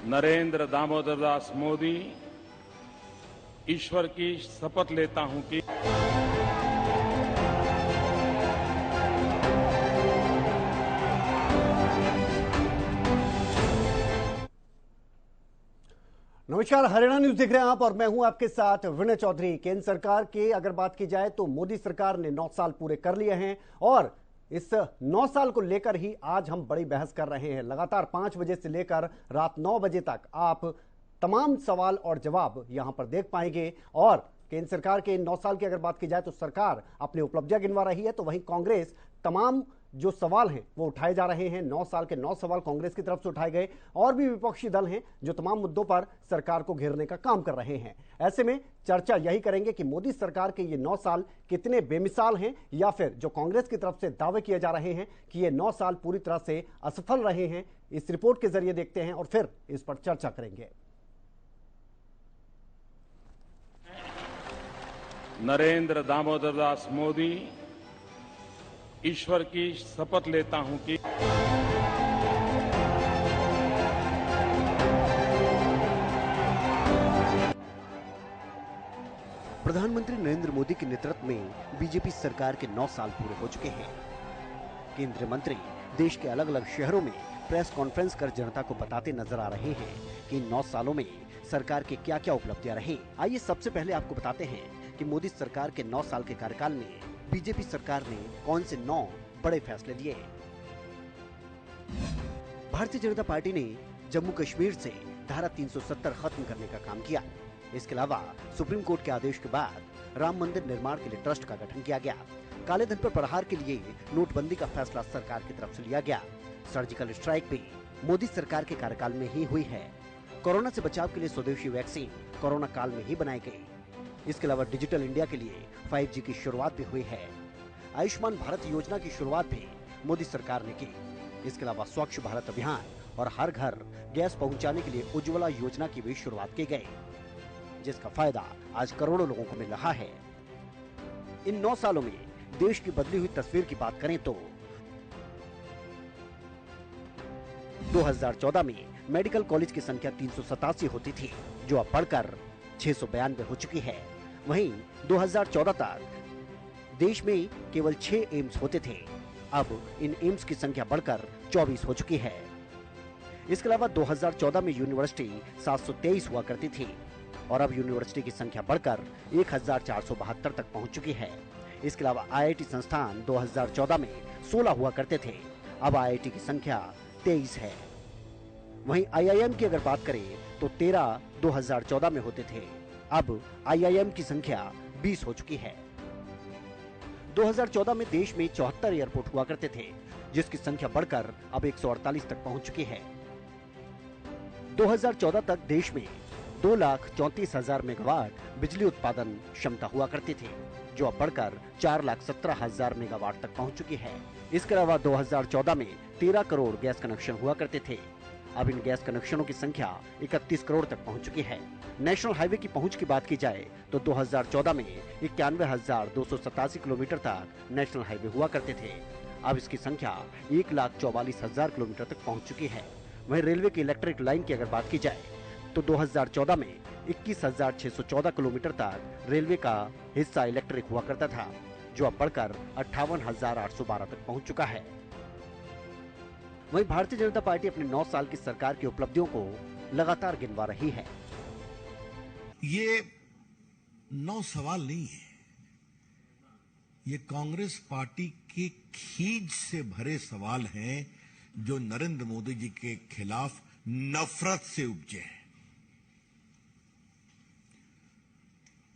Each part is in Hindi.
नरेंद्र दामोदर दास मोदी ईश्वर की शपथ लेता हूं कि नमस्कार, हरियाणा न्यूज देख रहे हैं आप और मैं हूं आपके साथ विनय चौधरी। केंद्र सरकार की अगर बात की जाए तो मोदी सरकार ने 9 साल पूरे कर लिए हैं और इस 9 साल को लेकर ही आज हम बड़ी बहस कर रहे हैं। लगातार 5 बजे से लेकर रात 9 बजे तक आप तमाम सवाल और जवाब यहां पर देख पाएंगे। और केंद्र सरकार के 9 साल की अगर बात की जाए तो सरकार अपनी उपलब्धियां गिनवा रही है, तो वहीं कांग्रेस तमाम जो सवाल हैं वो उठाए जा रहे हैं। 9 साल के 9 सवाल कांग्रेस की तरफ से उठाए गए और भी विपक्षी दल हैं जो तमाम मुद्दों पर सरकार को घेरने का काम कर रहे हैं। ऐसे में चर्चा यही करेंगे कि मोदी सरकार के ये 9 साल कितने बेमिसाल हैं या फिर जो कांग्रेस की तरफ से दावे किए जा रहे हैं कि ये 9 साल पूरी तरह से असफल रहे हैं। इस रिपोर्ट के जरिए देखते हैं और फिर इस पर चर्चा करेंगे। नरेंद्र दामोदर दास मोदी ईश्वर की शपथ लेता हूं कि प्रधानमंत्री नरेंद्र मोदी के नेतृत्व में बीजेपी सरकार के 9 साल पूरे हो चुके हैं। केंद्रीय मंत्री देश के अलग अलग शहरों में प्रेस कॉन्फ्रेंस कर जनता को बताते नजर आ रहे हैं कि 9 सालों में सरकार के क्या क्या उपलब्धियां रही। आइए सबसे पहले आपको बताते हैं कि मोदी सरकार के 9 साल के कार्यकाल में बीजेपी सरकार ने कौन से 9 बड़े फैसले लिए। भारतीय जनता पार्टी ने जम्मू कश्मीर से धारा 370 खत्म करने का काम किया। इसके अलावा सुप्रीम कोर्ट के आदेश के बाद राम मंदिर निर्माण के लिए ट्रस्ट का गठन किया गया। काले धन पर प्रहार के लिए नोटबंदी का फैसला सरकार की तरफ से लिया गया। सर्जिकल स्ट्राइक भी मोदी सरकार के कार्यकाल में ही हुई है। कोरोना से बचाव के लिए स्वदेशी वैक्सीन कोरोना काल में ही बनाई गई। इसके अलावा डिजिटल इंडिया के लिए 5G की शुरुआत भी हुई है। आयुष्मान भारत योजना की शुरुआत भी मोदी सरकार ने की। इसके अलावा स्वच्छ भारत अभियान और हर घर गैस पहुंचाने के लिए उज्ज्वला योजना की भी शुरुआत की गई, जिसका फायदा आज करोड़ों लोगों को मिल रहा है। इन 9 सालों में देश की बदली हुई तस्वीर की बात करें तो 2014 में मेडिकल कॉलेज की संख्या 387 होती थी, जो अब बढ़कर 692 हो चुकी है। वहीं 2014 तक देश में केवल 6 एम्स होते थे, अब इन एम्स की संख्या बढ़कर 24 हो चुकी है। इसके अलावा 2014 में यूनिवर्सिटी 723 हुआ करती थी और अब यूनिवर्सिटी की संख्या बढ़कर 1472 तक पहुंच चुकी है। इसके अलावा IIT संस्थान 2014 में 16 हुआ करते थे, अब IIT की संख्या 23 है। वहीं IIM की अगर बात करें तो 13 2014 में होते थे, अब IIM की संख्या 20 हो चुकी है। 2014 में देश में 74 एयरपोर्ट हुआ करते थे, जिसकी संख्या बढ़कर अब 148 तक पहुंच चुकी है। 2014 तक देश में 2,34,000 मेगावाट बिजली उत्पादन क्षमता हुआ करती थी, जो अब बढ़कर 4,17,000 मेगावाट तक पहुंच चुकी है। इसके अलावा 2014 में 13 करोड़ गैस कनेक्शन हुआ करते थे, अब इन गैस कनेक्शनों की संख्या 31 करोड़ तक पहुंच चुकी है। नेशनल हाईवे की पहुंच की बात की जाए तो 2014 में 91,287 किलोमीटर तक नेशनल हाईवे हुआ करते थे, अब इसकी संख्या 1,44,000 किलोमीटर तक पहुंच चुकी है। वहीं रेलवे की इलेक्ट्रिक लाइन की अगर बात की जाए तो 2014 में 21,614 किलोमीटर तक रेलवे का हिस्सा इलेक्ट्रिक हुआ करता था, जो अब बढ़कर 58,812 तक पहुंच चुका है। वहीं भारतीय जनता पार्टी अपने 9 साल की सरकार की उपलब्धियों को लगातार गिनवा रही है। ये 9 सवाल नहीं है, ये कांग्रेस पार्टी के खींच से भरे सवाल हैं जो नरेंद्र मोदी जी के खिलाफ नफरत से उपजे हैं।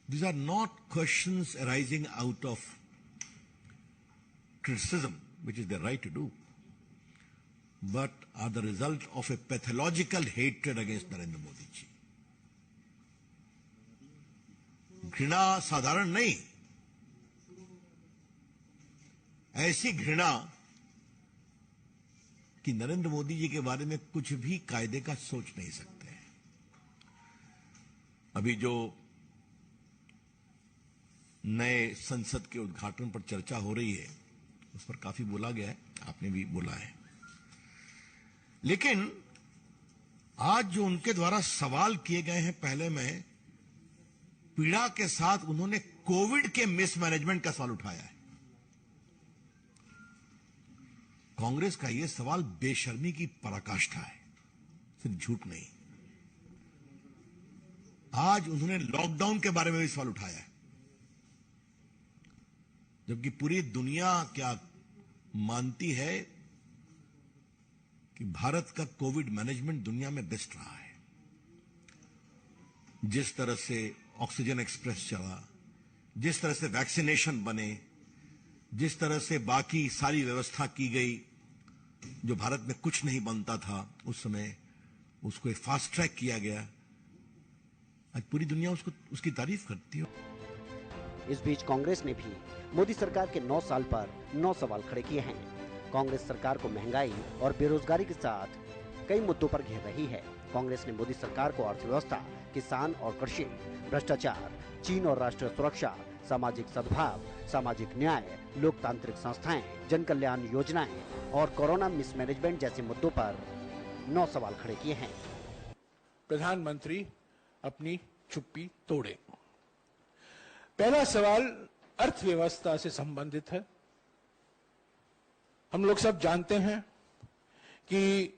These are not questions arising out of criticism, which is their right to do, but are the result of a pathological hatred against Narendra Modi ji. घृणा साधारण नहीं, ऐसी घृणा कि नरेंद्र मोदी जी के बारे में कुछ भी कायदे का सोच नहीं सकते हैं। अभी जो नए संसद के उद्घाटन पर चर्चा हो रही है, उस पर काफी बोला गया है, आपने भी बोला है, लेकिन आज जो उनके द्वारा सवाल किए गए हैं, पहले में पीड़ा के साथ उन्होंने कोविड के मिसमैनेजमेंट का सवाल उठाया है। कांग्रेस का यह सवाल बेशर्मी की पराकाष्ठा है, सिर्फ झूठ नहीं। आज उन्होंने लॉकडाउन के बारे में भी सवाल उठाया है, जबकि पूरी दुनिया क्या मानती है कि भारत का कोविड मैनेजमेंट दुनिया में बेस्ट रहा है। जिस तरह से ऑक्सीजन एक्सप्रेस चला, जिस तरह से वैक्सीनेशन बने, जिस तरह से बाकी सारी व्यवस्था की गई, जो भारत में कुछ नहीं बनता था उस समय, उसको एक फास्ट ट्रैक किया गया। आज पूरी दुनिया उसकी तारीफ करती है। इस बीच कांग्रेस ने भी मोदी सरकार के 9 साल पर 9 सवाल खड़े किए हैं। कांग्रेस सरकार को महंगाई और बेरोजगारी के साथ कई मुद्दों पर घेर रही है। कांग्रेस ने मोदी सरकार को अर्थव्यवस्था, किसान और कृषि, भ्रष्टाचार, चीन और राष्ट्रीय सुरक्षा, सामाजिक सद्भाव, सामाजिक न्याय, लोकतांत्रिक संस्थाएं, जन कल्याण योजनाएं और कोरोना मिसमैनेजमेंट जैसे मुद्दों पर 9 सवाल खड़े किए हैं। प्रधानमंत्री अपनी चुप्पी तोड़े। पहला सवाल अर्थव्यवस्था से संबंधित है। हम लोग सब जानते हैं कि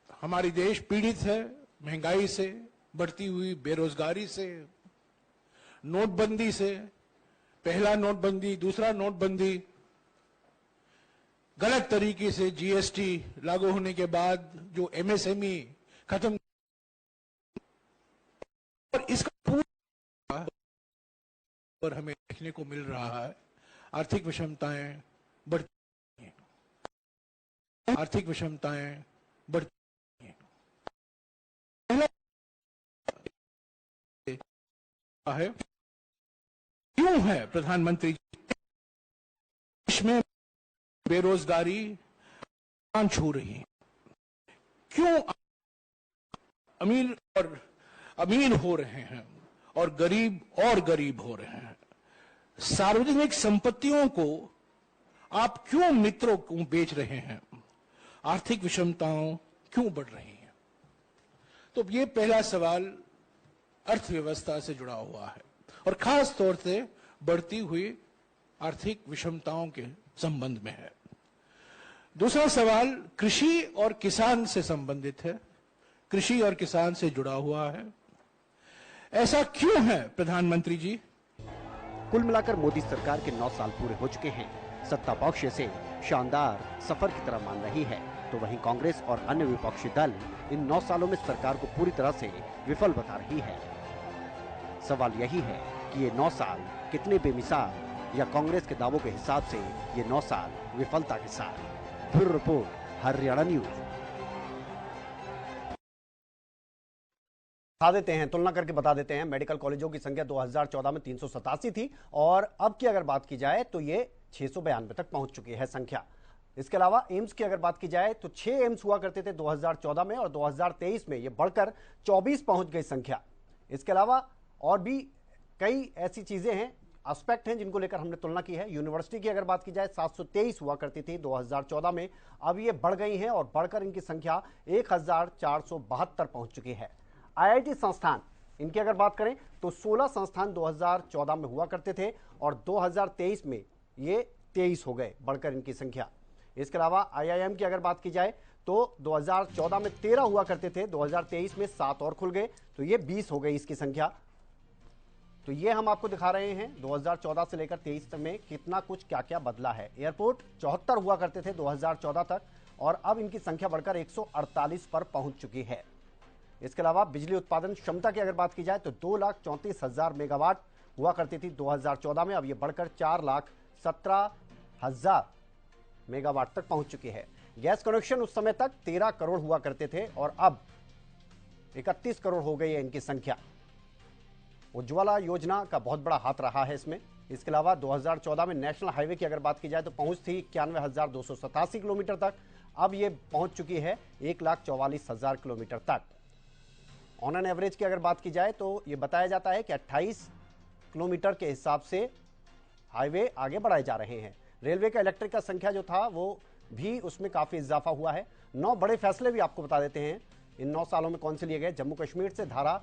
हमारी देश पीड़ित है महंगाई से, बढ़ती हुई बेरोजगारी से, नोटबंदी से, पहला नोटबंदी, दूसरा नोटबंदी, गलत तरीके से जीएसटी लागू होने के बाद जो एमएसएमई खत्म, और इसका पूरा और हमें देखने को मिल रहा है। आर्थिक विषमताएं बढ़ती हैं, आर्थिक विषमताएं बढ़ती हैं। पहला है क्यों है प्रधानमंत्री देश में बेरोजगारी छू रही है, क्यों अमीर हो रहे हैं और गरीब हो रहे हैं। सार्वजनिक संपत्तियों को आप क्यों मित्रों को बेच रहे हैं, आर्थिक विषमताओं क्यों बढ़ रही हैं। तो ये पहला सवाल अर्थव्यवस्था से जुड़ा हुआ है और खास तौर से बढ़ती हुई आर्थिक विषमताओं के संबंध में है। दूसरा सवाल कृषि और किसान से संबंधित है, कृषि और किसान से जुड़ा हुआ है। ऐसा क्यों है प्रधानमंत्री जी? कुल मिलाकर मोदी सरकार के 9 साल पूरे हो चुके हैं। सत्ता पक्ष से शानदार सफर की तरह मान रही है, तो वहीं कांग्रेस और अन्य विपक्षी दल इन 9 सालों में सरकार को पूरी तरह से विफल बता रही है। सवाल यही है कि ये 9 साल कितने बेमिसाल, या कांग्रेस के दावों के हिसाब से ये 9 साल विफलता के साथ। Bureau report, Haryana news. बता देते हैं, तुलना करके बता देते हैं, मेडिकल कॉलेजों की संख्या 2014 में 387 थी और अब की अगर बात की जाए तो ये 692 तक पहुंच चुकी है संख्या। इसके अलावा एम्स की अगर बात की जाए तो 6 एम्स हुआ करते थे 2014 में और 2023 में ये बढ़कर 24 पहुंच गई संख्या। इसके अलावा और भी कई ऐसी चीजें हैं, एस्पेक्ट हैं जिनको लेकर हमने तुलना की है। यूनिवर्सिटी की अगर बात की जाए 723 हुआ करती थी 2014 में, अब ये बढ़ गई हैं और बढ़कर इनकी संख्या 1472 पहुंच चुकी है। आईआईटी संस्थान, इनकी अगर बात करें तो 16 संस्थान 2014 में हुआ करते थे और 2023 में ये 23 हो गए, बढ़कर इनकी संख्या। इसके अलावा आईआईएम की अगर बात की जाए तो 2014 में 13 हुआ करते थे, 2023 में 7 और खुल गए, तो ये 20 हो गई इसकी संख्या। तो ये हम आपको दिखा रहे हैं 2014 से लेकर 23 तक में कितना कुछ क्या क्या बदला है। एयरपोर्ट 74 हुआ करते थे 2014 तक और अब इनकी संख्या बढ़कर 148 पर पहुंच चुकी है। इसके अलावा बिजली उत्पादन क्षमता की अगर बात की जाए तो 2,34,000 मेगावाट हुआ करती थी 2014 में, अब ये बढ़कर 4,17,000 मेगावाट तक पहुंच चुकी है। गैस कनेक्शन उस समय तक 13 करोड़ हुआ करते थे और अब 31 करोड़ हो गई है इनकी संख्या। उज्ज्वला योजना का बहुत बड़ा हाथ रहा है इसमें। इसके अलावा 2014 में नेशनल हाईवे की अगर बात की जाए तो पहुंच थी 91,287 किलोमीटर तक, अब ये पहुंच चुकी है 1,44,000 किलोमीटर तक। ऑन एन एवरेज की अगर बात की जाए तो ये बताया जाता है कि 28 किलोमीटर के हिसाब से हाईवे आगे बढ़ाए जा रहे हैं। रेलवे का इलेक्ट्रिक का संख्या जो था वो भी उसमें काफी इजाफा हुआ है। 9 बड़े फैसले भी आपको बता देते हैं इन 9 सालों में कौन से लिए गए? जम्मू कश्मीर से धारा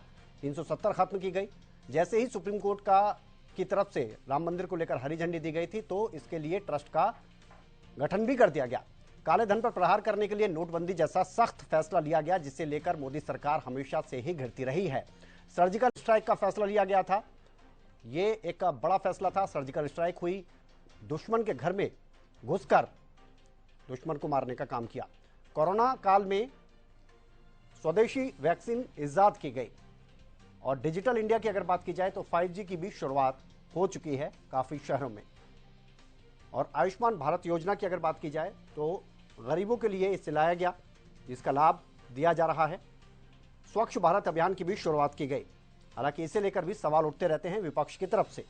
370 खत्म की गई। जैसे ही सुप्रीम कोर्ट की तरफ से राम मंदिर को लेकर हरी झंडी दी गई थी तो इसके लिए ट्रस्ट का गठन भी कर दिया गया। काले धन पर प्रहार करने के लिए नोटबंदी जैसा सख्त फैसला लिया गया, जिसे लेकर मोदी सरकार हमेशा से ही घिरती रही है। सर्जिकल स्ट्राइक का फैसला लिया गया था, ये एक बड़ा फैसला था। सर्जिकल स्ट्राइक हुई, दुश्मन के घर में घुसकर दुश्मन को मारने का काम किया। कोरोना काल में स्वदेशी वैक्सीन इजाद की गई और डिजिटल इंडिया की अगर बात की जाए तो 5G की भी शुरुआत हो चुकी है काफी शहरों में। और आयुष्मान भारत योजना की अगर बात की जाए तो गरीबों के लिए इसे लाया गया, जिसका लाभ दिया जा रहा है। स्वच्छ भारत अभियान की भी शुरुआत की गई, हालांकि इसे लेकर भी सवाल उठते रहते हैं विपक्ष की तरफ से।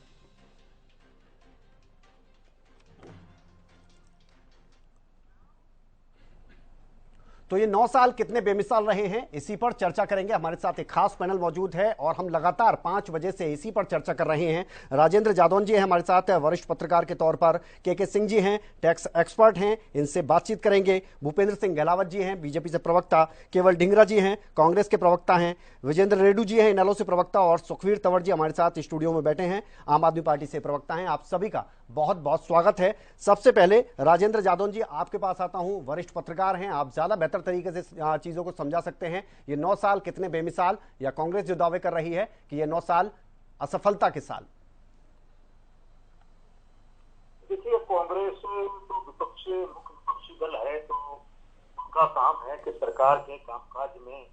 तो ये 9 साल कितने बेमिसाल रहे हैं, इसी पर चर्चा करेंगे। हमारे साथ एक खास पैनल मौजूद है और हम लगातार 5 बजे से इसी पर चर्चा कर रहे हैं। राजेंद्र जादौन जी हैं हमारे साथ, वरिष्ठ पत्रकार के तौर पर। के सिंह जी हैं, टैक्स एक्सपर्ट हैं, इनसे बातचीत करेंगे। भूपेंद्र सिंह गहलावत जी हैं, बीजेपी से प्रवक्ता। केवल ढींगरा जी हैं, कांग्रेस के प्रवक्ता हैं। विजेंद्र रेड्डू जी हैं, इनेलो से प्रवक्ता। और सुखवीर तंवर जी हमारे साथ स्टूडियो में बैठे हैं, आम आदमी पार्टी से प्रवक्ता हैं। आप सभी का बहुत बहुत स्वागत है। सबसे पहले राजेंद्र जादौन जी, आपके पास आता हूं। वरिष्ठ पत्रकार हैं, आप ज्यादा बेहतर तरीके से चीजों को समझा सकते हैं। ये 9 साल कितने बेमिसाल, या कांग्रेस जो दावे कर रही है कि ये 9 साल असफलता के साल? देखिए, कांग्रेस तो मुख्य विपक्षी दल है, तो उनका काम है कि सरकार के कामकाज में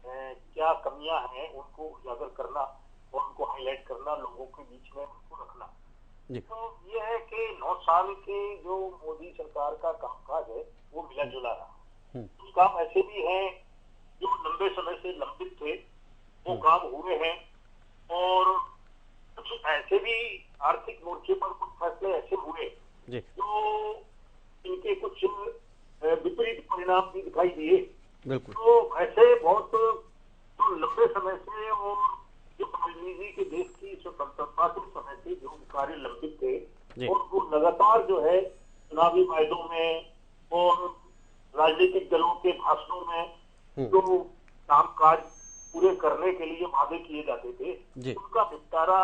क्या कमियां हैं उनको उजागर करना और उनको हाईलाइट करना, लोगों के बीच में उनको रखना। तो ये है कि 9 साल के जो मोदी सरकार का कामकाज है वो मिला जुला रहा। कुछ काम ऐसे भी हैं जो लंबे समय से लंबित थे, वो काम हुए हैं, और कुछ ऐसे भी आर्थिक मोर्चे पर कुछ फैसले ऐसे हुए जो इनके कुछ विपरीत परिणाम भी दिखाई दिए। तो ऐसे बहुत जो लंबे समय से और जो लीजिए कि देश की स्वतंत्रता के समय से जो कार्य लंबित थे और वो लगातार जो है चुनावी वायदों में और राजनीतिक दलों के भाषणों में जो कामकाज पूरे करने के लिए वादे किए जाते थे, उनका निपटारा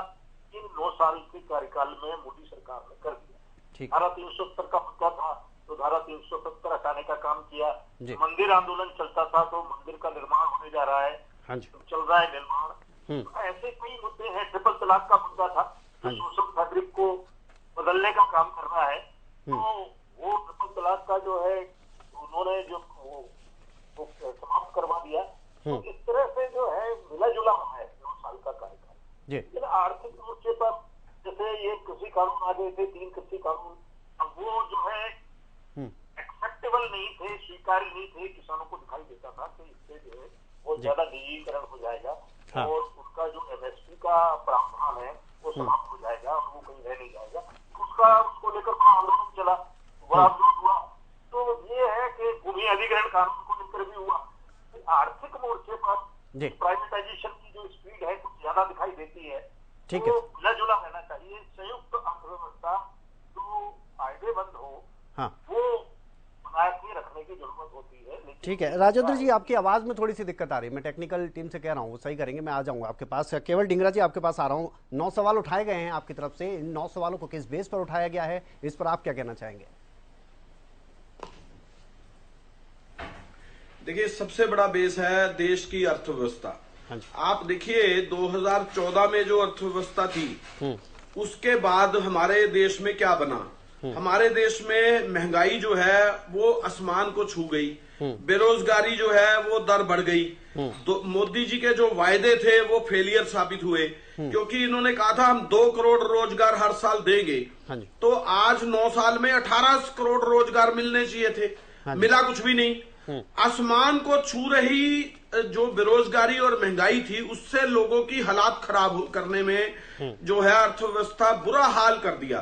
इन 9 साल के कार्यकाल में मोदी सरकार ने कर दिया। धारा 370 का मुद्दा था तो धारा 370 हटाने का काम किया। मंदिर आंदोलन चलता था तो मंदिर का निर्माण होने जा रहा है, चल रहा है निर्माण। तो ऐसे कई मुद्दे हैं। ट्रिपल तलाक का मुद्दा था, सोशल फैब्रिक को बदलने का काम कर रहा है। तो वो ट्रिपल तलाक का जो है उन्होंने जो वो समाप्त करवा दिया। तो इस तरह से जो है मिला जुला हुआ है 9 साल का कार्यकाल। लेकिन आर्थिक मोर्चे पर जैसे ये कृषि कानून आ गए थे, 3 कृषि कानून, अब वो जो है एक्सेप्टेबल नहीं थे, स्वीकार्य नहीं थे। किसानों को दिखाई देता था कि इससे जो है बहुत ज्यादा निजीकरण हो जाएगा और उनका जो MSP का प्रावधान है वो समाप्त हो जाएगा और वो कहीं रह नहीं जाएगा। उसको लेकर आंदोलन चला, बड़ा विरोध हुआ। तो ये है कि भूमि अधिग्रहण कानून को लेकर भी हुआ। आर्थिक मोर्चे पर प्राइवेटाइजेशन की जो स्पीड है कुछ ज्यादा दिखाई देती है। तो मिला जुला रहना चाहिए। संयुक्त अर्थव्यवस्था जो फायदेमंद हो वो बना के रखने की जरूरत होती है। ठीक है राजेंद्र जी, आपकी आवाज में थोड़ी सी दिक्कत आ रही है। मैं टेक्निकल टीम से कह रहा हूँ, वो सही करेंगे। मैं आ जाऊंगा आपके पास। केवल ढींगरा जी, आपके पास आ रहा हूँ। 9 सवाल उठाए गए हैं आपकी तरफ से। इन 9 सवालों को किस बेस पर उठाया गया है, इस पर आप क्या कहना चाहेंगे? देखिए, सबसे बड़ा बेस है देश की अर्थव्यवस्था। आप देखिए 2014 में जो अर्थव्यवस्था थी उसके बाद हमारे देश में क्या बना। हमारे देश में महंगाई जो है वो आसमान को छू गई, बेरोजगारी जो है वो दर बढ़ गई। तो मोदी जी के जो वायदे थे वो फेलियर साबित हुए, क्योंकि इन्होंने कहा था हम 2 करोड़ रोजगार हर साल देंगे। तो आज 9 साल में 18 करोड़ रोजगार मिलने चाहिए थे, मिला कुछ भी नहीं। आसमान को छू रही जो बेरोजगारी और महंगाई थी उससे लोगों की हालात खराब करने में जो है अर्थव्यवस्था बुरा हाल कर दिया।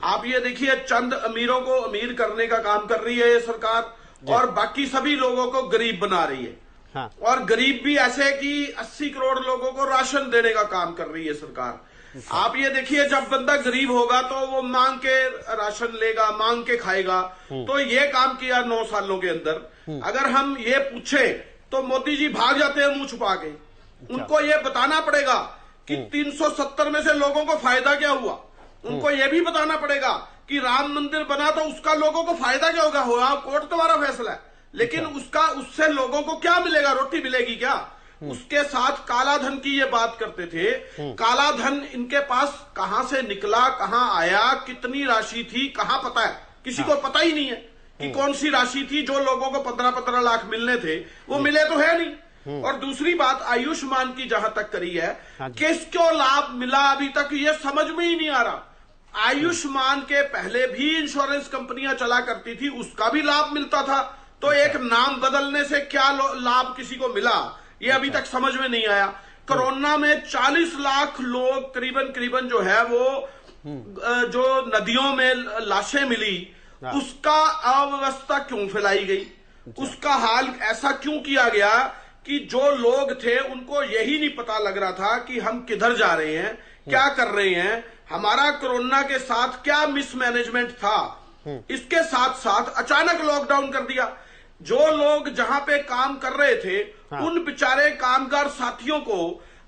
आप ये देखिए, चंद अमीरों को अमीर करने का काम कर रही है ये सरकार और बाकी सभी लोगों को गरीब बना रही है। और गरीब भी ऐसे कि 80 करोड़ लोगों को राशन देने का काम कर रही है सरकार। आप ये देखिए, जब बंदा गरीब होगा तो वो मांग के राशन लेगा, मांग के खाएगा। तो ये काम किया 9 सालों के अंदर। अगर हम ये पूछे तो मोदी जी भाग जाते हैं मुंह छुपा के। उनको ये बताना पड़ेगा कि 370 में से लोगों को फायदा क्या हुआ। उनको ये भी बताना पड़ेगा कि राम मंदिर बना तो उसका लोगों को फायदा क्या होगा। हो कोर्ट तुम्हारा फैसला है, लेकिन उससे लोगों को क्या मिलेगा, रोटी मिलेगी क्या। उसके साथ काला धन की ये बात करते थे। काला धन इनके पास कहां से निकला, कहां आया, कितनी राशि थी, कहां पता है, किसी को पता ही नहीं है कि कौन सी राशि थी। जो लोगों को 15-15 लाख मिलने थे वो मिले तो है नहीं। और दूसरी बात आयुष्मान की जहां तक करी है, किसको लाभ मिला अभी तक ये समझ में ही नहीं आ रहा। आयुष्मान के पहले भी इंश्योरेंस कंपनियां चला करती थी, उसका भी लाभ मिलता था। तो एक नाम बदलने से क्या लाभ किसी को मिला, ये अभी तक समझ में नहीं आया। कोरोना में 40 लाख लोग करीबन जो है वो जो नदियों में लाशें मिली, उसका अव्यवस्था क्यों फैलाई गई, उसका हाल ऐसा क्यों किया गया कि जो लोग थे उनको यही नहीं पता लग रहा था कि हम किधर जा रहे हैं, क्या कर रहे हैं, हमारा कोरोना के साथ क्या मिसमैनेजमेंट था। इसके साथ साथ अचानक लॉकडाउन कर दिया। जो लोग जहां पे काम कर रहे थे उन बेचारे कामगार साथियों को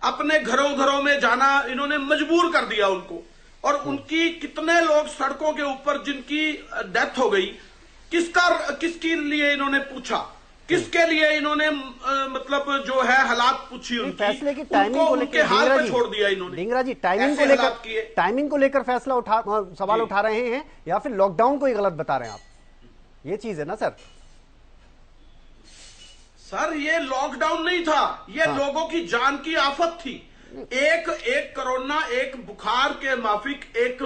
अपने घरों में जाना इन्होंने मजबूर कर दिया उनको। और उनकी कितने लोग सड़कों के ऊपर जिनकी डेथ हो गई, किसके लिए इन्होंने पूछा, किसके लिए इन्होंने मतलब जो है हालात पूछी उनकी, फैसले की टाइमिंग को लेकर हाथ पे छोड़ दिया इन्होंने। ढींगरा जी टाइमिंग को लेकर फैसला सवाल उठा रहे हैं या फिर लॉकडाउन को ही गलत बता रहे हैं आप, ये चीज है ना सर। सर ये लॉकडाउन नहीं था, ये लोगों की जान की आफत थी। एक कोरोना, एक बुखार के माफिक, एक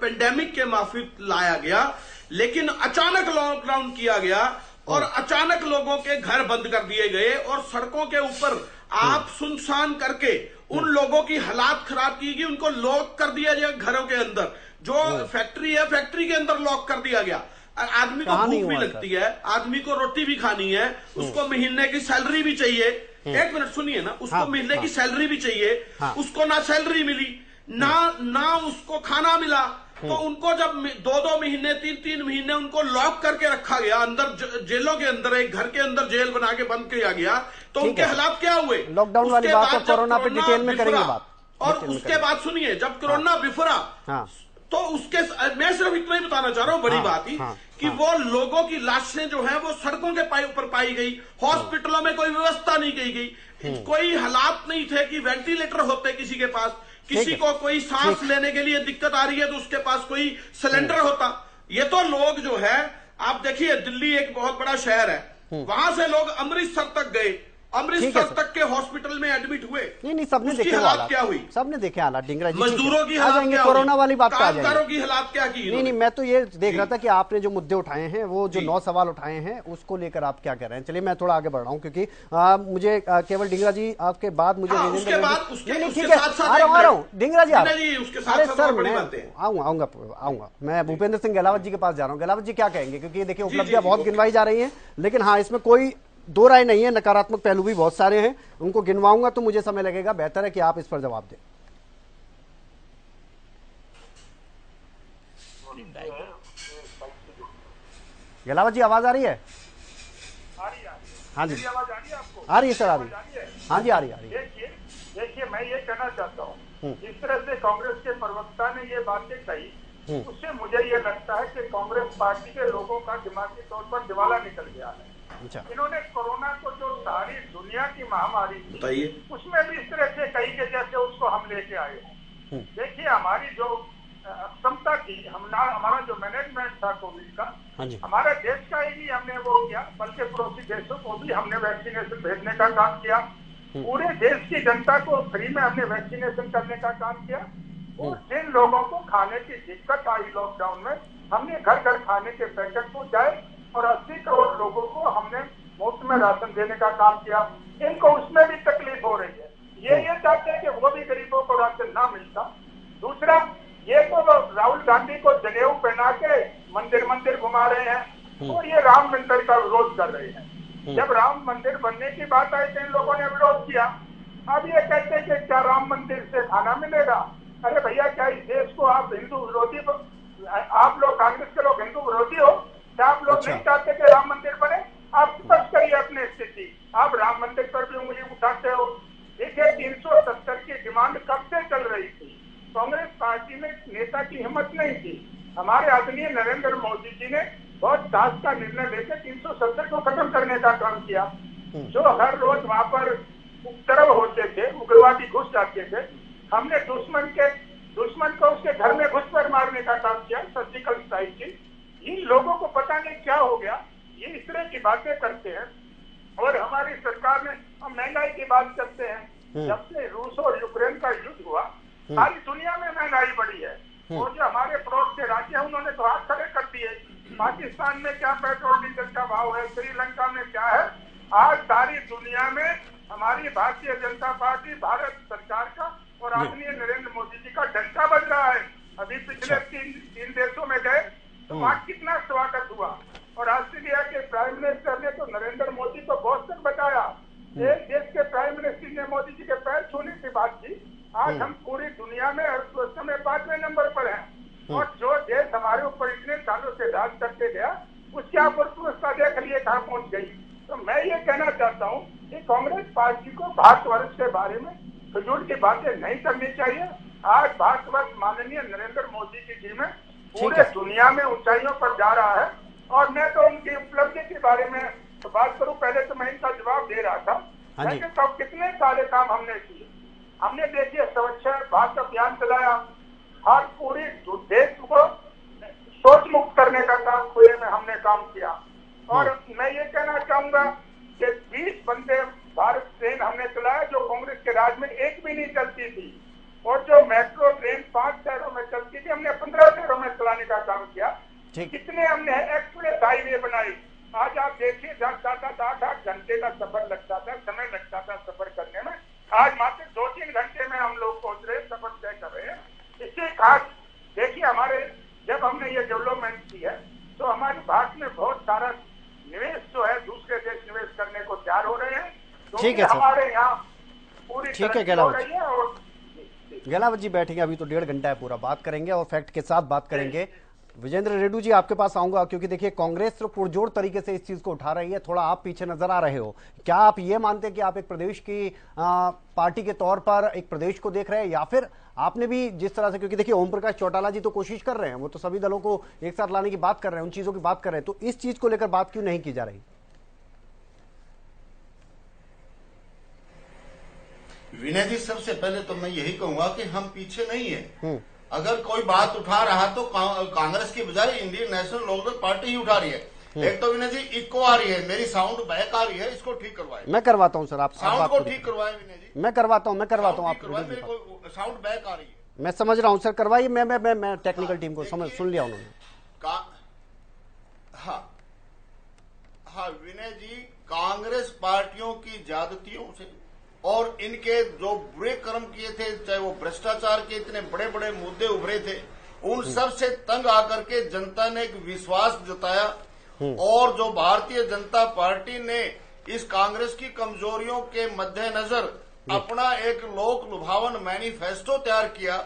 पेंडेमिक के माफिक लाया गया, लेकिन अचानक लॉकडाउन किया गया और अचानक लोगों के घर बंद कर दिए गए और सड़कों के ऊपर आप सुनसान करके उन लोगों की हालात खराब की गई। उनको लॉक कर दिया गया घरों के अंदर। जो फैक्ट्री है, फैक्ट्री के अंदर लॉक कर दिया गया। आदमी को भूख भी लगती है, आदमी को रोटी भी खानी है, उसको महीने की सैलरी भी चाहिए। एक मिनट सुनिए ना, उसको महीने की सैलरी भी चाहिए, उसको ना सैलरी मिली ना उसको खाना मिला। तो उनको जब 2-2 महीने 3-3 महीने उनको लॉक करके रखा गया अंदर, जेलों के अंदर, एक घर के अंदर जेल बना के बंद किया गया, तो उनके हालात क्या हुए। लॉकडाउन वाली बात और कोरोना पे डिटेल में करेंगे बात। और उसके बाद सुनिए, जब कोरोना बिफरा तो उसके, मैं सिर्फ इतना ही बताना चाह रहा हूं, बड़ी बात ही कि वो लोगों की लाशें जो है वो सड़कों के ऊपर पाई गई। हॉस्पिटलों में कोई व्यवस्था नहीं की गई, कोई हालात नहीं थे कि वेंटिलेटर होते किसी के पास, किसी को कोई सांस लेने के लिए दिक्कत आ रही है तो उसके पास कोई सिलेंडर होता। ये तो लोग जो है, आप देखिए दिल्ली एक बहुत बड़ा शहर है, वहां से लोग अमृतसर तक गए, अमृतसर तक के हॉस्पिटल में एडमिट हुए। नहीं सबने देखे हालात क्या हुई, सबने देखे हालात। ढींगरा जी मजदूरों की हालात क्या, कोरोना वाली बात कामगारों की हालात क्या की। नहीं मैं तो ये देख रहा था कि आपने जो मुद्दे उठाए हैं, वो जो 9 सवाल उठाए हैं, उसको लेकर आप क्या कह रहे हैं। चलिए मैं थोड़ा आगे बढ़ रहा हूँ, क्योंकि मुझे केवल ढींगरा जी आपके बाद मुझे ठीक है आ रहा हूँ ढींगरा जी। अरे सर मैं आऊंगा मैं भूपेंद्र सिंह गहलावत जी के पास जा रहा हूँ। गहलावत जी क्या कहेंगे, क्योंकि देखिए उपलब्धियां बहुत गिनवाई जा रही हैं, लेकिन हाँ इसमें कोई दो राय नहीं है, नकारात्मक पहलू भी बहुत सारे हैं, उनको गिनवाऊंगा तो मुझे समय लगेगा। बेहतर है कि आप इस पर जवाब दें। गहलावत जी आवाज आ रही है? हाँ जी आ रही है सर, आ रही है। हाँ जी आ रही है। देखिए मैं ये कहना चाहता हूँ, जिस तरह से कांग्रेस के प्रवक्ता ने ये बातें कही, उससे मुझे ये लगता है कि कांग्रेस पार्टी के लोगों का दिमागी तौर पर दिवाला निकल गया है। इन्होंने कोरोना को जो सारी दुनिया की महामारी थी, उसमें भी इस तरह से कही के जैसे उसको हम लेके आए। देखिए हमारी जो क्षमता थी, हमारा जो मैनेजमेंट था कोविड का, हमारे देश का ही नहीं हमने वो किया, बल्कि पड़ोसी देशों को भी हमने वैक्सीनेशन भेजने का काम किया। पूरे देश की जनता को फ्री में हमने वैक्सीनेशन करने का काम किया। और जिन लोगों को खाने की दिक्कत आई लॉकडाउन में, हमने घर घर खाने के पैकेट पहुंचाए और 80 करोड़ लोगों को हमने मुफ्त में राशन देने का काम किया। इनको उसमें भी तकलीफ हो रही है, ये चाहते हैं कि वो भी गरीबों को राशन ना मिलता। दूसरा, ये तो राहुल गांधी को जनेऊ पहना के मंदिर घुमा रहे हैं और ये राम मंदिर का विरोध कर रहे हैं। जब राम मंदिर बनने की बात आई तो इन लोगों ने विरोध किया। अब ये कहते हैं कि क्या राम मंदिर से खाना मिलेगा? अरे भैया, क्या इस देश को आप हिंदू विरोधी, आप लोग कांग्रेस के लोग हिंदू विरोधी हो? क्या आप लोग नहीं चाहते कि राम मंदिर बने? आप स्पष्ट करिए अपनी स्थिति। आप राम मंदिर पर भी उंगली उठाते हो। देखिए 370 की डिमांड कब से चल रही थी, कांग्रेस पार्टी में नेता की हिम्मत नहीं थी। हमारे आदरणीय नरेंद्र मोदी जी ने बहुत साहस का निर्णय लेकर 370 को खत्म करने का काम किया। जो हर रोज वहां पर उपद्रव होते थे, उग्रवादी घुस जाते थे, हमने दुश्मन को उसके घर में घुस कर मारने का काम किया, सर्जिकल स्ट्राइक की। इन लोगों को पता नहीं क्या हो गया, ये इस तरह की बातें करते हैं। और हमारी सरकार ने, हम महंगाई की बात करते हैं, जब से रूस और यूक्रेन का युद्ध हुआ सारी दुनिया में महंगाई बढ़ी है। और जो हमारे पड़ोस के राज्य है उन्होंने तो हाथ खड़े कर दिए। पाकिस्तान में क्या पेट्रोल डीजल का भाव है, श्रीलंका में क्या है। आज सारी दुनिया में हमारी भारतीय जनता पार्टी, भारत सरकार का और आदरणीय नरेंद्र मोदी जी का डंका बज रहा है। अभी पिछले तीन देशों में गए तो वहाँ कितना स्वागत हुआ। और ऑस्ट्रेलिया के प्राइम मिनिस्टर ने तो नरेंद्र मोदी को बोस्टन बताया। एक देश के प्राइम मिनिस्टर ने मोदी जी के पैर छूने की बात की। आज हम पूरी दुनिया में अर्थव्यवस्था में 5वें नंबर पर हैं। और जो देश हमारे ऊपर इतने सालों से राज करते गया उसकी आप अर्थव्यवस्था देख लिए कहाँ पहुंच गई। तो मैं ये कहना चाहता हूँ कि कांग्रेस पार्टी को भारतवर्ष के बारे में फिजूल की बातें नहीं करनी चाहिए। आज भारतवर्ष माननीय नरेंद्र मोदी जी में पूरे दुनिया में ऊंचाइयों पर जा रहा है। और मैं तो उनकी उपलब्धि के बारे में तो बात करूं, पहले तो मैं इनका जवाब दे रहा था। लेकिन तो कितने सारे काम हमने किए। हमने देखिए स्वच्छ भारत अभियान चलाया, हर पूरी देश को शौच मुक्त करने का काम खुले में हमने काम किया। और मैं ये कहना चाहूंगा कि 20 वंदे भारत ट्रेन हमने चलाया जो कांग्रेस के राज में एक भी नहीं चलती थी। और जो मेट्रो ट्रेन 5 शहरों में चलती थी हमने 15 शहरों में चलाने का काम किया। कितने हमने एक्सप्रेस हाईवे बनाई। आज आप देखिए जहाँ जाता था 8-8 घंटे का सफर लगता था, समय लगता था सफर करने में, आज मात्र 2-3 घंटे में हम लोग पहुंच रहे, सफर तय कर रहे हैं। इससे खास देखिए हमारे जब हमने ये डेवलपमेंट की है तो हमारे भारत में बहुत सारा निवेश जो है दूसरे देश निवेश करने को तैयार हो रहे हैं। ठीक है हमारे यहाँ पूरी ठीक है गहलावत जी बैठेंगे, अभी तो 1.5 घंटा है, पूरा बात करेंगे और फैक्ट के साथ बात करेंगे। विजेंद्र रेड्डी जी आपके पास आऊंगा क्योंकि देखिए कांग्रेस तो पुरजोर तरीके से इस चीज को उठा रही है, थोड़ा आप पीछे नजर आ रहे हो। क्या आप ये मानते हैं कि आप एक प्रदेश की पार्टी के तौर पर एक प्रदेश को देख रहे हैं, या फिर आपने भी जिस तरह से, क्योंकि देखिए ओम प्रकाश चौटाला जी तो कोशिश कर रहे हैं, वो तो सभी दलों को एक साथ लाने की बात कर रहे हैं, उन चीजों की बात कर रहे हैं, तो इस चीज को लेकर बात क्यों नहीं की जा रही? विनय जी, सबसे पहले तो मैं यही कहूंगा कि हम पीछे नहीं है। अगर कोई बात उठा रहा तो कांग्रेस की बजाय इंडियन नेशनल लोकदल पार्टी ही उठा रही है। एक तो विनय जी इको आ रही है, मेरी साउंड बैक आ रही है, इसको ठीक करवाए। मैं करवाता हूँ सर, आप साउंड को ठीक करवाए विनय जी। मैं करवाता हूँ आप मेरे को साउंड बैक आ रही है। मैं समझ रहा हूँ सर, करवाइए। मैं टेक्निकल टीम को सुन लिया उन्होंने। हाँ विनय जी, कांग्रेस पार्टियों की ज्यादतियों से और इनके जो बुरे कर्म किए थे, चाहे वो भ्रष्टाचार के इतने बड़े बड़े मुद्दे उभरे थे, उन सब से तंग आकर के जनता ने एक विश्वास जताया। और जो भारतीय जनता पार्टी ने इस कांग्रेस की कमजोरियों के मद्देनजर अपना एक लोक लुभावन मैनिफेस्टो तैयार किया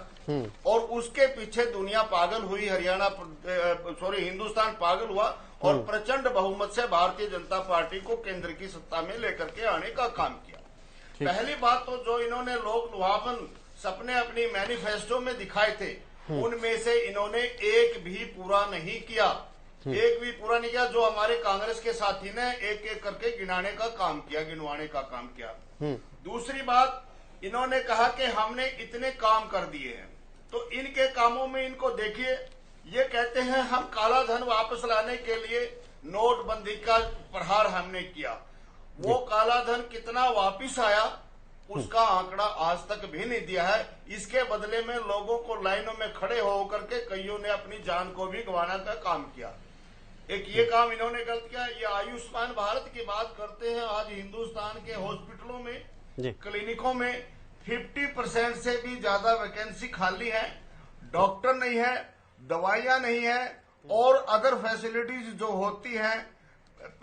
और उसके पीछे दुनिया पागल हुई, हिंदुस्तान पागल हुआ और प्रचंड बहुमत से भारतीय जनता पार्टी को केंद्र की सत्ता में लेकर के आने का काम किया। पहली बात तो जो इन्होंने लोक लुभावन सपने अपनी मैनिफेस्टो में दिखाए थे, उनमें से इन्होंने एक भी पूरा नहीं किया। जो हमारे कांग्रेस के साथी ने एक एक करके गिनवाने का काम किया। दूसरी बात, इन्होंने कहा कि हमने इतने काम कर दिए हैं, तो इनके कामों में इनको देखिए, ये कहते हैं हम काला धन वापस लाने के लिए नोटबंदी का प्रहार हमने किया। वो काला धन कितना वापिस आया उसका आंकड़ा आज तक भी नहीं दिया है। इसके बदले में लोगों को लाइनों में खड़े होकर के कईयों ने अपनी जान को भी गंवाना का काम किया। एक ये काम इन्होंने गलत किया। ये आयुष्मान भारत की बात करते हैं, आज हिंदुस्तान के हॉस्पिटलों में, क्लिनिकों में 50% से भी ज्यादा वैकेंसी खाली है, डॉक्टर नहीं है, दवाइयां नहीं है और अदर फैसिलिटीज जो होती हैं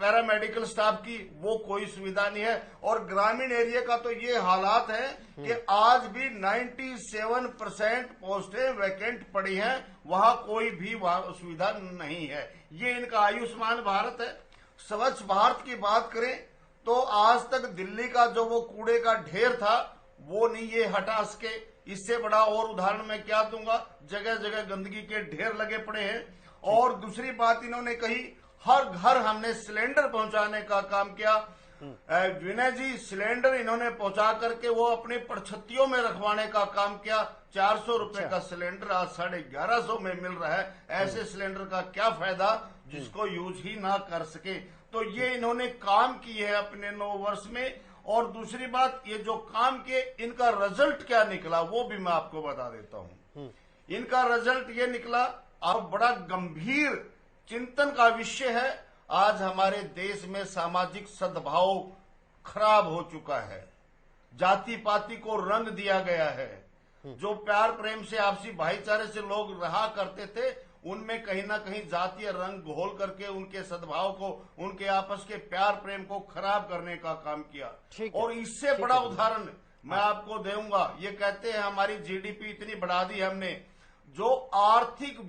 पैरामेडिकल स्टाफ की, वो कोई सुविधा नहीं है। और ग्रामीण एरिया का तो ये हालात है कि आज भी 97% पोस्टें वैकेंट पड़ी हैं, वहां कोई भी सुविधा नहीं है। ये इनका आयुष्मान भारत है। स्वच्छ भारत की बात करें तो आज तक दिल्ली का जो वो कूड़े का ढेर था वो नहीं ये हटा सके। इससे बड़ा और उदाहरण मैं क्या दूंगा, जगह जगह गंदगी के ढेर लगे पड़े हैं। और दूसरी बात इन्होंने कही, हर घर हमने सिलेंडर पहुंचाने का काम किया। विनय जी, सिलेंडर इन्होंने पहुंचा करके वो अपनी पड़छत्तियों में रखवाने का काम किया। 400 रुपए का सिलेंडर आज 1150 में मिल रहा है। ऐसे सिलेंडर का क्या फायदा जिसको यूज ही ना कर सके। तो ये इन्होंने काम किए है अपने 9 वर्ष में। और दूसरी बात, ये जो काम किए इनका रिजल्ट क्या निकला वो भी मैं आपको बता देता हूं। इनका रिजल्ट ये निकला, अब बड़ा गंभीर चिंतन का विषय है। आज हमारे देश में सामाजिक सद्भाव खराब हो चुका है, जाति पाति को रंग दिया गया है। जो प्यार प्रेम से आपसी भाईचारे से लोग रहा करते थे, उनमें कहीं ना कहीं जातीय रंग घोल करके उनके सद्भाव को, उनके आपस के प्यार प्रेम को खराब करने का काम किया। और इससे बड़ा उदाहरण मैं आपको दूंगा। ये कहते हैं हमारी जीडीपी इतनी बढ़ा दी हमने। जो आर्थिक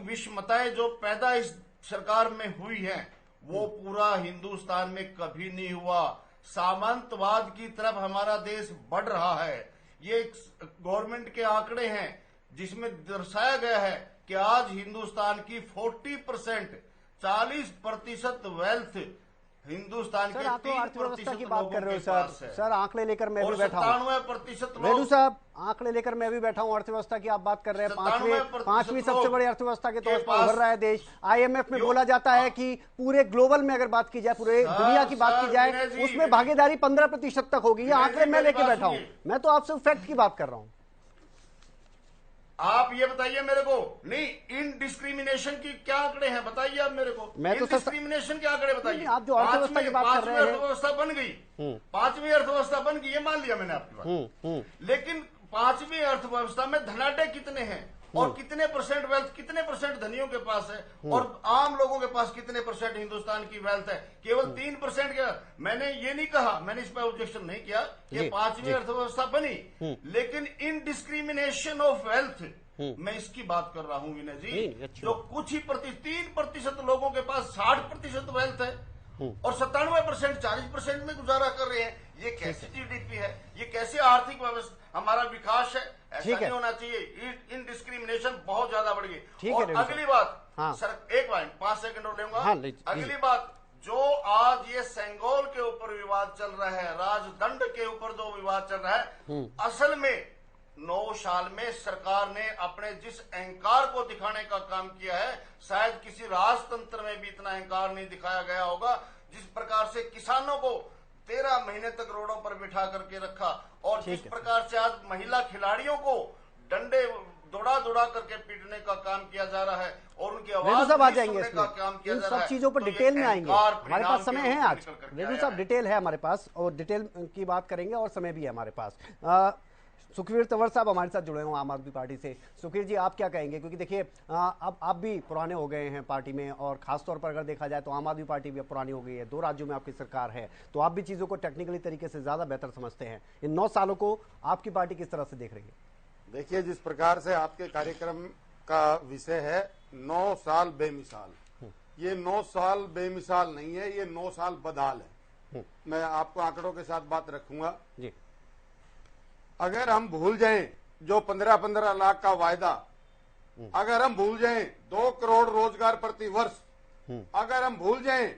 विषमताएं जो पैदा इस सरकार में हुई है, वो पूरा हिंदुस्तान में कभी नहीं हुआ। सामंतवाद की तरफ हमारा देश बढ़ रहा है। ये गवर्नमेंट के आंकड़े हैं जिसमें दर्शाया गया है कि आज हिंदुस्तान की 40% वेल्थ हिंदुस्तान के 3% की बात कर रहे हो सर आंकड़े लेकर मैं भी बैठा हूँ। 97% रेणु साहब, आंकड़े लेकर मैं भी बैठा हूँ। अर्थव्यवस्था की आप बात कर रहे हैं, पांचवी सबसे बड़ी अर्थव्यवस्था के तौर पर उभर रहा है देश। IMF में बोला जाता है कि पूरे ग्लोबल में अगर बात की जाए, पूरे दुनिया की बात की जाए, उसमें भागीदारी 15% तक होगी। ये आंकड़े मैं लेके बैठा हूँ, मैं तो आपसे फैक्ट की बात कर रहा हूँ। आप ये बताइए मेरे को, नहीं इनडिस्क्रिमिनेशन की क्या आंकड़े हैं बताइए आप मेरे को। मैं तो डिस्क्रिमिनेशन के आंकड़े बताइए। आप जो अर्थव्यवस्था की बात कर रहे हैं, अर्थव्यवस्था बन गई, 5वीं अर्थव्यवस्था बन गई, ये मान लिया मैंने आपकी बात। लेकिन 5वीं अर्थव्यवस्था में धनाढ्य कितने हैं और कितने परसेंट वेल्थ, कितने परसेंट धनियों के पास है और आम लोगों के पास कितने परसेंट हिंदुस्तान की वेल्थ है? केवल 3% का। मैंने ये नहीं कहा, मैंने इस पर ऑब्जेक्शन नहीं किया कि 5वीं अर्थव्यवस्था बनी, लेकिन इन डिस्क्रिमिनेशन ऑफ वेल्थ मैं इसकी बात कर रहा हूं विनय जी। जो कुछ ही 3% लोगों के पास 60% वेल्थ है और 97% 40% में गुजारा कर रहे हैं। ये कैसी जीडीपी है? ये कैसे आर्थिक व्यवस्था हमारा विकास है? ऐसा नहीं होना चाहिए। इन डिस्क्रिमिनेशन बहुत ज्यादा बढ़ गई। और अगली बात, सर एक मिनट 5 सेकंड और लेंगे। अगली बात, जो आज ये सेंगोल के ऊपर विवाद चल रहा है, राजदंड के ऊपर जो विवाद चल रहा है, असल में 9 साल में सरकार ने अपने जिस अहंकार को दिखाने का काम किया है, शायद किसी राजतंत्र में भी इतना अहंकार नहीं दिखाया गया होगा। जिस प्रकार से किसानों को 13 महीने तक रोडों पर बिठा करके रखा और जिस प्रकार से आज महिला खिलाड़ियों को डंडे दौड़ा करके पीटने का काम किया जा रहा है और उनकी आवाज सुनने का काम किया जा रहा है। सब चीजों पर डिटेल में आएंगे, हमारे पास समय है आज। रेणु साहब, डिटेल है हमारे पास और डिटेल की बात करेंगे और समय भी है हमारे पास। सुखवीर तंवर साहब हमारे साथ जुड़े हुए आम आदमी पार्टी से। सुखवीर जी, आप क्या कहेंगे? क्योंकि देखिए अब आप भी पुराने हो गए हैं पार्टी में और खासतौर पर अगर देखा जाए तो आम आदमी पार्टी भी पुरानी हो गई है, 2 राज्यों में आपकी सरकार है, तो आप भी चीज़ों को टेक्निकली तरीके से ज़्यादा बेहतर समझते हैं। इन 9 सालों को आपकी पार्टी किस तरह से देख रही है? देखिए, जिस प्रकार से आपके कार्यक्रम का विषय है 9 साल बेमिसाल, ये 9 साल बेमिसाल नहीं है, ये 9 साल बदहाल है। मैं आपको आंकड़ों के साथ बात रखूंगा जी। अगर हम भूल जाएं जो 15-15 लाख का वायदा, अगर हम भूल जाएं 2 करोड़ रोजगार प्रति वर्ष, अगर हम भूल जाएं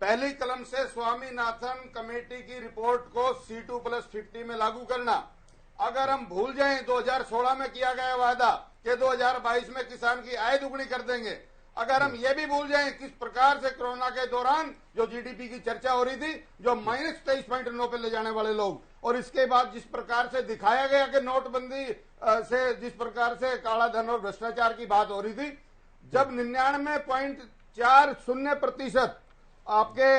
पहली कलम से स्वामीनाथन कमेटी की रिपोर्ट को C2+50 में लागू करना, अगर हम भूल जाएं 2016 में किया गया वायदा कि 2022 में किसान की आय दुगनी कर देंगे, अगर हम ये भी भूल जाएं किस प्रकार से कोरोना के दौरान जो जीडीपी की चर्चा हो रही थी, जो -23.9 पे ले जाने वाले लोग, और इसके बाद जिस प्रकार से दिखाया गया कि नोटबंदी से जिस प्रकार से काला धन और भ्रष्टाचार की बात हो रही थी, जब 99.40% आपके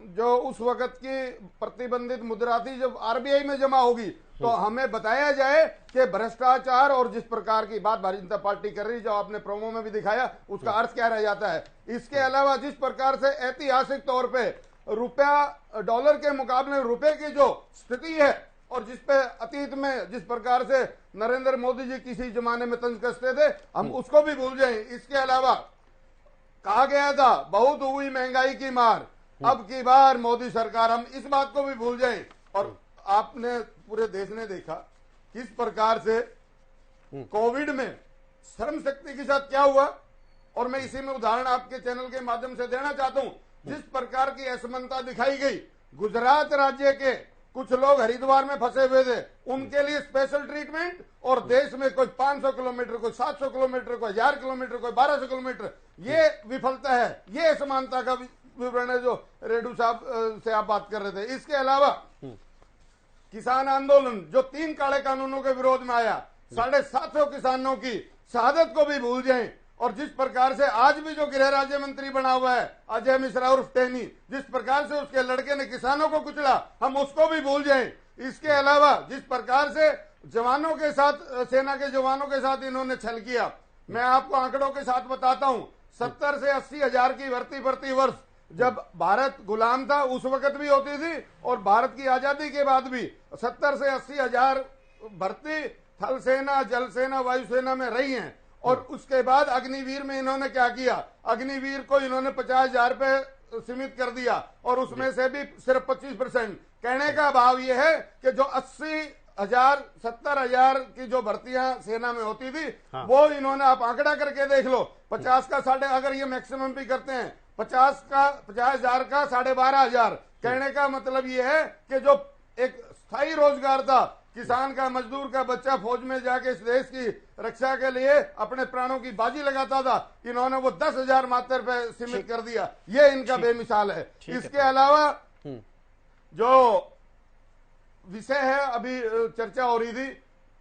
जो उस वक्त की प्रतिबंधित मुद्रा थी जब आरबीआई में जमा होगी, तो हमें बताया जाए कि भ्रष्टाचार और जिस प्रकार की बात भारतीय जनता पार्टी कर रही है, जो आपने प्रोमो में भी दिखाया, उसका अर्थ क्या रह जाता है। इसके अलावा जिस प्रकार से ऐतिहासिक तौर पे रुपया डॉलर के मुकाबले रुपए की जो स्थिति है और जिस पे अतीत में जिस प्रकार से नरेंद्र मोदी जी किसी जमाने में तंज कसते थे, हम उसको भी भूल जाएं। इसके अलावा कहा गया था बहुत हुई महंगाई की मार, अब की बार मोदी सरकार, हम इस बात को भी भूल जाएं। और आपने पूरे देश ने देखा किस प्रकार से कोविड में श्रम शक्ति के साथ क्या हुआ, और मैं इसी में उदाहरण आपके चैनल के माध्यम से देना चाहता हूं। जिस प्रकार की असमानता दिखाई गई, गुजरात राज्य के कुछ लोग हरिद्वार में फंसे हुए थे, उनके लिए स्पेशल ट्रीटमेंट, और देश में कोई 500 किलोमीटर, कोई 700 किलोमीटर, कोई 1000 किलोमीटर, कोई 1200 किलोमीटर, ये विफलता है, ये असमानता का विवरण है जो रेड्डू साहब से आप बात कर रहे थे। इसके अलावा किसान आंदोलन जो 3 काले कानूनों के विरोध में आया, 750 किसानों की शहादत को भी भूल जाएं, और जिस प्रकार से आज भी जो गृह राज्य मंत्री बना हुआ है अजय मिश्रा उर्फ टेनी, जिस प्रकार से उसके लड़के ने किसानों को कुचला, हम उसको भी भूल जाएं। इसके अलावा जिस प्रकार से जवानों के साथ, सेना के जवानों के साथ इन्होंने छल किया, मैं आपको आंकड़ों के साथ बताता हूं। 70 से 80 हजार की भर्ती प्रति वर्ष जब भारत गुलाम था उस वक्त भी होती थी, और भारत की आजादी के बाद भी 70 से 80 हजार भर्ती थल सेना, जल सेना, वायुसेना में रही हैं। और उसके बाद अग्निवीर में इन्होंने क्या किया, अग्निवीर को इन्होंने 50,000 पे सीमित कर दिया, और उसमें से भी सिर्फ 25%। कहने का भाव यह है कि जो 80,000, 70,000 की जो भर्तियां सेना में होती थी, वो इन्होंने, आप आंकड़ा करके देख लो, 50 का अगर ये मैक्सिमम भी करते हैं, 50,000 का 12,500। कहने का मतलब ये है कि जो एक स्थायी रोजगार था, किसान का, मजदूर का बच्चा फौज में जाके इस देश की रक्षा के लिए अपने प्राणों की बाजी लगाता था, इन्होंने वो 10,000 मात्र पे सीमित कर दिया। ये इनका बेमिसाल है। इसके अलावा जो विषय है, अभी चर्चा हो रही थी,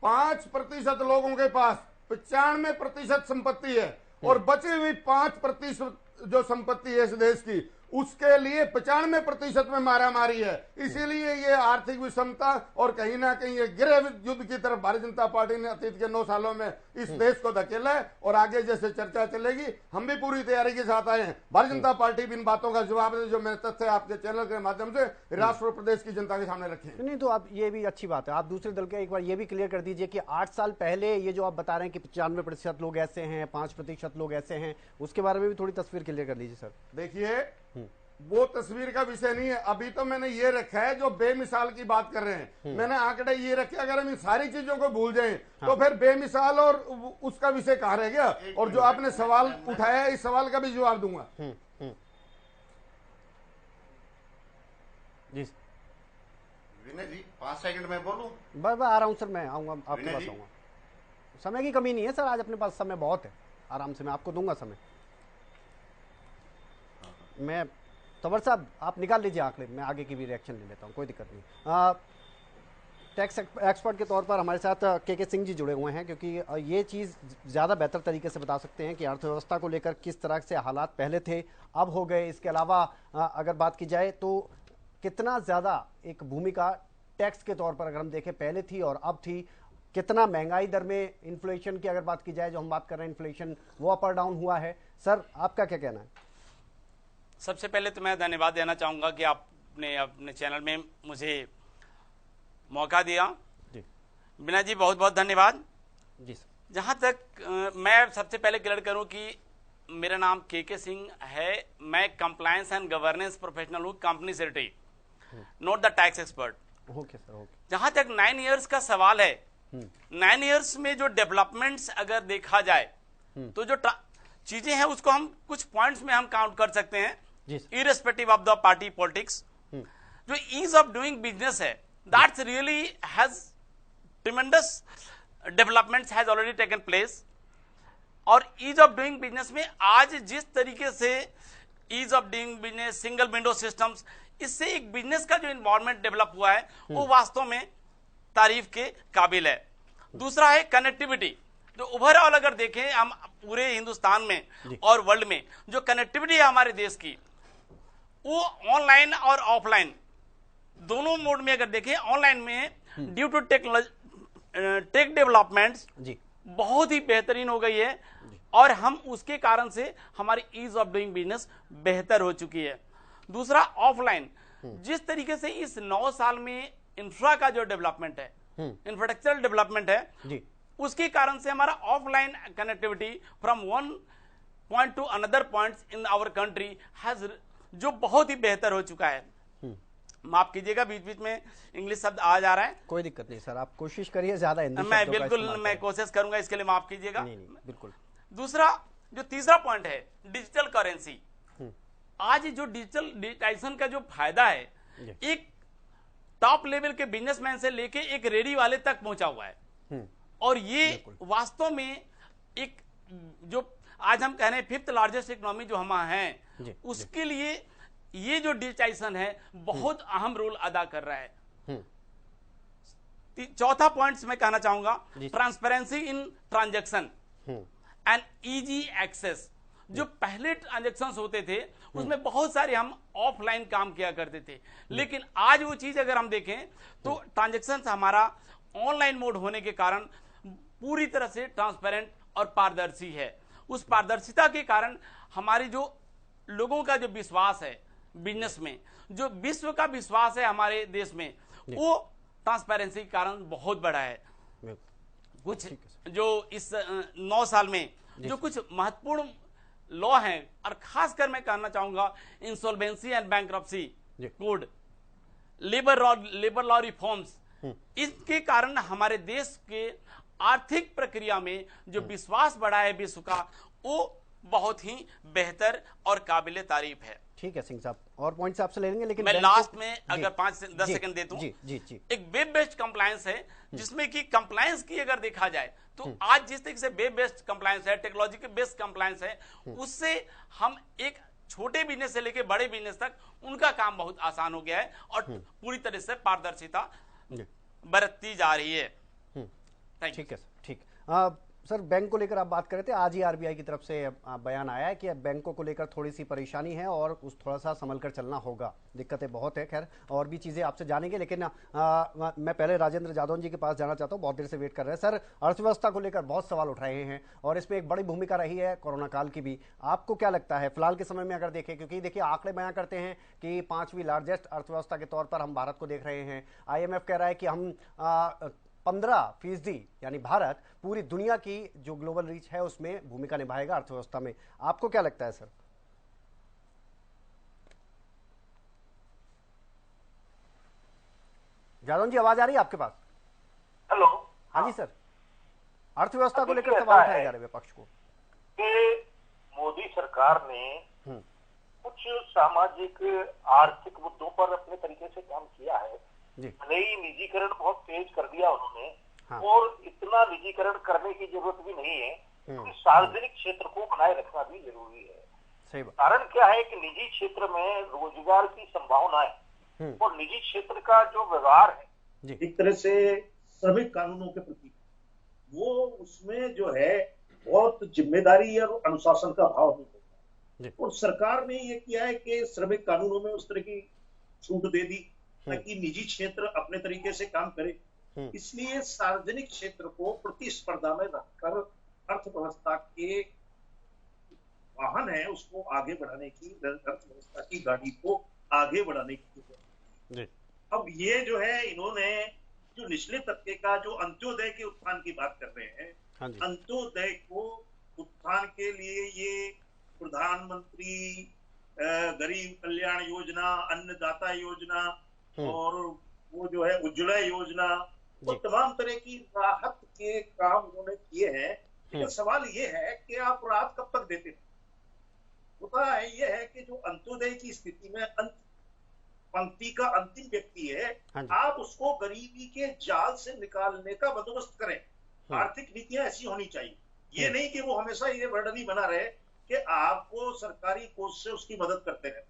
5% लोगों के पास 95% संपत्ति है, और बची हुई 5% जो संपत्ति है इस देश की, उसके लिए 95% में मारामारी है। इसीलिए ये आर्थिक विषमता और कहीं ना कहीं ये गृह युद्ध की तरफ भारतीय जनता पार्टी ने अतीत के 9 सालों में इस देश को धकेला है, और आगे जैसे चर्चा चलेगी हम भी पूरी तैयारी के साथ आए हैं। भारतीय जनता पार्टी भी इन बातों का जवाब दे जो मैंने तथ्य आपके चैनल के माध्यम से राष्ट्र और प्रदेश की जनता के सामने रखे। नहीं तो आप, ये भी अच्छी बात है, आप दूसरे दल के एक बार ये भी क्लियर कर दीजिए कि 8 साल पहले ये जो आप बता रहे हैं कि 95% लोग ऐसे हैं, 5% लोग ऐसे हैं, उसके बारे में भी थोड़ी तस्वीर क्लियर कर दीजिए सर। देखिए, वो तस्वीर का विषय नहीं है, अभी तो मैंने ये रखा है जो बेमिसाल की बात कर रहे हैं, मैंने आंकड़े ये रखे। अगर हम इन सारी चीजों को भूल जाएं तो फिर बेमिसाल और उसका विषय कहाँ रह गया। और जो आपने सवाल उठाया है, इस सवाल का भी जवाब दूंगा। जी विनय जी, 5 सेकंड में बोलूं? बस आ रहा हूं सर, मैं आऊंगा आपके पास आऊंगा। समय की कमी नहीं है सर, आज अपने पास समय बहुत है, आराम से मैं आपको दूंगा समय। मैं तंवर साहब आप निकाल लीजिए आंकड़े, मैं आगे की भी रिएक्शन ले लेता हूँ, कोई दिक्कत नहीं। टैक्स एक्सपर्ट के तौर पर हमारे साथ के सिंह जी जुड़े हुए हैं, क्योंकि ये चीज़ ज़्यादा बेहतर तरीके से बता सकते हैं कि अर्थव्यवस्था को लेकर किस तरह से हालात पहले थे अब हो गए। इसके अलावा अगर बात की जाए तो कितना ज़्यादा एक भूमिका टैक्स के तौर पर अगर हम देखें पहले थी और अब थी, कितना महंगाई दर में इन्फ्लेशन की अगर बात की जाए, जो हम बात कर रहे हैं इन्फ्लेशन, वो अप और डाउन हुआ है। सर आपका क्या कहना है? सबसे पहले तो मैं धन्यवाद देना चाहूँगा कि आपने अपने चैनल में मुझे मौका दिया। जी विनय जी बहुत बहुत धन्यवाद। जी सर। जहाँ तक मैं सबसे पहले क्लियर करूँ कि मेरा नाम के सिंह है, मैं कंप्लायंस एंड गवर्नेंस प्रोफेशनल हूँ, company secretary, not the tax expert. Okay sir, okay. जहाँ तक 9 इयर्स का सवाल है, 9 इयर्स में जो डेवलपमेंट्स अगर देखा जाए तो जो चीजें हैं उसको हम कुछ पॉइंट्स में हम काउंट कर सकते हैं, irrespective of the party politics. जो ईज ऑफ डूइंग बिजनेस है, that's really has tremendous developments has already taken place. और ईज ऑफ डूइंग बिजनेस में आज जिस तरीके से ease of doing business, single window systems, इससे एक बिजनेस का जो इन्वायरमेंट डेवलप हुआ है वो वास्तव में तारीफ के काबिल है। दूसरा है कनेक्टिविटी। जो ओवरऑल अगर देखें हम पूरे हिंदुस्तान में और वर्ल्ड में जो कनेक्टिविटी है हमारे देश की, वो ऑनलाइन और ऑफलाइन दोनों मोड में अगर देखें, ऑनलाइन में ड्यू टू टेक डेवलपमेंट्स बहुत ही बेहतरीन हो गई है, और हम उसके कारण से हमारी ईज ऑफ डूइंग बिजनेस बेहतर हो चुकी है। दूसरा ऑफलाइन, जिस तरीके से इस 9 साल में इंफ्रा का जो डेवलपमेंट है, इंफ्रास्ट्रक्चरल डेवलपमेंट है, उसके कारण से हमारा offline connectivity from one point to another points in our country has, जो बहुत ही बेहतर हो चुका है। माफ कीजिएगा, बीच बीच में इंग्लिश शब्द आ जा रहा है, कोई दिक्कत नहीं सर, आप कोशिश करिए ज्यादा हिंदी मैं शब्दों का बिल्कुल इस्तेमाल मैं करें। कोशिश करूंगा, इसके लिए माफ कीजिएगा। नहीं बिल्कुल। दूसरा जो तीसरा पॉइंट है डिजिटल करेंसी, आज जो डिजिटाइजेशन का जो फायदा है एक टॉप लेवल के बिजनेसमैन से लेके एक रेडी वाले तक पहुंचा हुआ है, और ये वास्तव में एक जो आज हम कह रहे हैं 5th लार्जेस्ट इकोनॉमी जो हम हैं, उसके लिए ये जो डिजिटाइजेशन है बहुत अहम रोल अदा कर रहा है। चौथा पॉइंट मैं कहना चाहूंगा, transparency in transaction and easy access. जो पहले ट्रांजैक्शंस होते थे उसमें बहुत सारे हम ऑफलाइन काम किया करते थे, लेकिन आज वो चीज अगर हम देखें तो ट्रांजैक्शंस हमारा ऑनलाइन मोड होने के कारण पूरी तरह से ट्रांसपेरेंट और पारदर्शी है। उस पारदर्शिता के कारण हमारी जो लोगों का जो विश्वास है बिजनेस में, जो विश्व का विश्वास है हमारे देश में, वो ट्रांसपेरेंसी के कारण बहुत बड़ा है। कुछ जो इस 9 साल में जो कुछ महत्वपूर्ण लॉ हैं, और खासकर मैं कहना चाहूंगा insolvency and bankruptcy code, labour law reforms, इसके कारण हमारे देश के आर्थिक प्रक्रिया में जो विश्वास बढ़ा है विश्व का, वो बहुत ही बेहतर और काबिले तारीफ है। ठीक है सिंह साहब, और पॉइंट्स आपसे ले लेंगे, लेकिन मैं लास्ट में अगर 5 से 10 सेकंड देता हूं। जी। एक वेब बेस्ड कंप्लायंस है, जिसमें कि कंप्लायंस की अगर देखा जाए तो आज जिस तरीके से वेब बेस्ड कंप्लायंस है, टेक्नोलॉजी के बेस्ड कंप्लायंस है, उससे हम एक छोटे बिजनेस से लेकर बड़े बिजनेस तक उनका काम बहुत आसान हो गया है और पूरी तरह से पारदर्शिता बरतती जा रही है। ठीक है सर, ठीक। सर बैंक को लेकर आप बात कर रहे थे, आज ही आरबीआई की तरफ से बयान आया है कि अब बैंकों को लेकर थोड़ी सी परेशानी है और उस थोड़ा सा संभल कर चलना होगा। दिक्कतें बहुत है, खैर और भी चीजें आपसे जानेंगे, लेकिन मैं पहले राजेंद्र जादौन जी के पास जाना चाहता हूँ, बहुत देर से वेट कर रहे हैं। सर, अर्थव्यवस्था को लेकर बहुत सवाल उठ रहे हैं और इसमें एक बड़ी भूमिका रही है कोरोना काल की भी। आपको क्या लगता है फिलहाल के समय में अगर देखें, क्योंकि देखिए आंकड़े बयां करते हैं कि 5वीं लार्जेस्ट अर्थव्यवस्था के तौर पर हम भारत को देख रहे हैं। IMF कह रहा है कि हम 15% यानी भारत पूरी दुनिया की जो ग्लोबल रीच है उसमें भूमिका निभाएगा अर्थव्यवस्था में। आपको क्या लगता है सर? जादौन जी, आवाज आ रही है आपके पास? हेलो। हाँ जी सर, अर्थव्यवस्था को लेकर सवाल उठाए जा रहे हैं विपक्ष को कि मोदी सरकार ने कुछ सामाजिक आर्थिक मुद्दों पर अपने तरीके से काम किया है। नई निजीकरण बहुत तेज कर दिया उन्होंने। हाँ। और इतना निजीकरण करने की जरूरत भी नहीं है, क्योंकि सार्वजनिक क्षेत्र को बनाए रखना भी जरूरी है। सही बात। कारण क्या है कि निजी क्षेत्र में रोजगार की संभावनाएं और निजी क्षेत्र का जो व्यवहार है एक तरह से श्रमिक कानूनों के प्रति, वो उसमें जो है बहुत जिम्मेदारी और अनुशासन का भाव नहीं होता। और सरकार ने ये किया है कि श्रमिक कानूनों में उस तरह की छूट दे दी ताकि निजी क्षेत्र अपने तरीके से काम करे। इसलिए सार्वजनिक क्षेत्र को प्रतिस्पर्धा में रखकर अर्थव्यवस्था के वाहन है उसको आगे बढ़ाने की, अर्थव्यवस्था की गाड़ी को आगे बढ़ाने की जरूरत है। अब ये जो है इन्होंने जो निचले तबके का जो अंत्योदय के उत्थान की बात कर रहे हैं, अंत्योदय को उत्थान के लिए ये प्रधानमंत्री गरीब कल्याण योजना, अन्नदाता योजना और वो जो है उज्ज्वला योजना, वो तमाम तरह की राहत के काम उन्होंने किए हैं। लेकिन सवाल ये है कि आप राहत कब तक देते हैं? होता है ये है कि जो अंत्योदय की स्थिति में पंक्ति का अंतिम व्यक्ति है, आप उसको गरीबी के जाल से निकालने का बंदोबस्त करें। आर्थिक नीतियां ऐसी होनी चाहिए, ये नहीं कि वो हमेशा ये वर्डन ही बना रहे कि आपको सरकारी कोष से उसकी मदद करते रहे,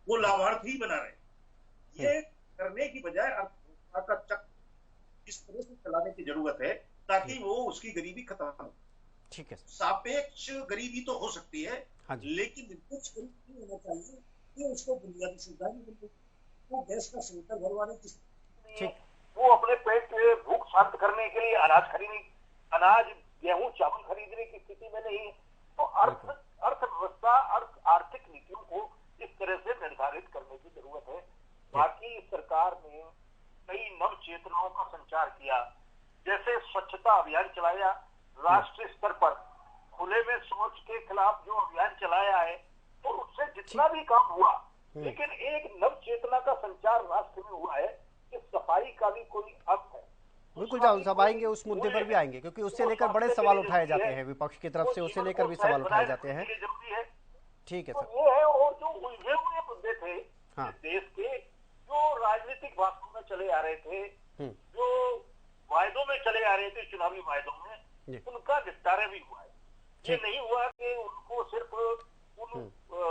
वो लाभार्थी बना रहे। ये करने की बजाय अर्थव्यवस्था का चक्र इस तरह से चलाने की जरूरत है ताकि वो उसकी गरीबी खत्म हो। ठीक है। सापेक्ष गरीबी तो हो सकती है, लेकिन निरपेक्ष गरीबी होना चाहिए कि उसको बुनियादी सुविधाएं मिले, वो गैस का सिलेंडर भरवाने की, वो अपने पेट के भूख शांत करने के लिए अनाज गेहूं चावल खरीदने की स्थिति में नहीं है। तो अर्थव्यवस्था आर्थिक नीतियों को इस तरह से निर्धारित करने की जरूरत है। बाकी सरकार ने कई नव चेतनाओं का संचार किया, जैसे स्वच्छता अभियान चलाया राष्ट्रीय स्तर पर, खुले में शौच के खिलाफ जो अभियान चलाया है, तो उससे जितना भी काम हुआ, लेकिन एक नव चेतना का संचार राष्ट्र में हुआ है कि सफाई का भी कोई अर्थ है। बिल्कुल जाओ सब आएंगे, उस मुद्दे पर भी आएंगे, क्योंकि उससे लेकर बड़े सवाल उठाए जाते हैं विपक्ष की तरफ से, उससे लेकर भी सवाल उठाए जाते हैं। ठीक है सर। ये है, और जो उलझे हुए मुद्दे थे देश के, जो राजनीतिक वास्तव में चले आ रहे थे, जो वायदों में चले आ रहे थे, चुनावी वायदों में, उनका निस्तारा भी हुआ है। ये नहीं हुआ कि उनको सिर्फ उन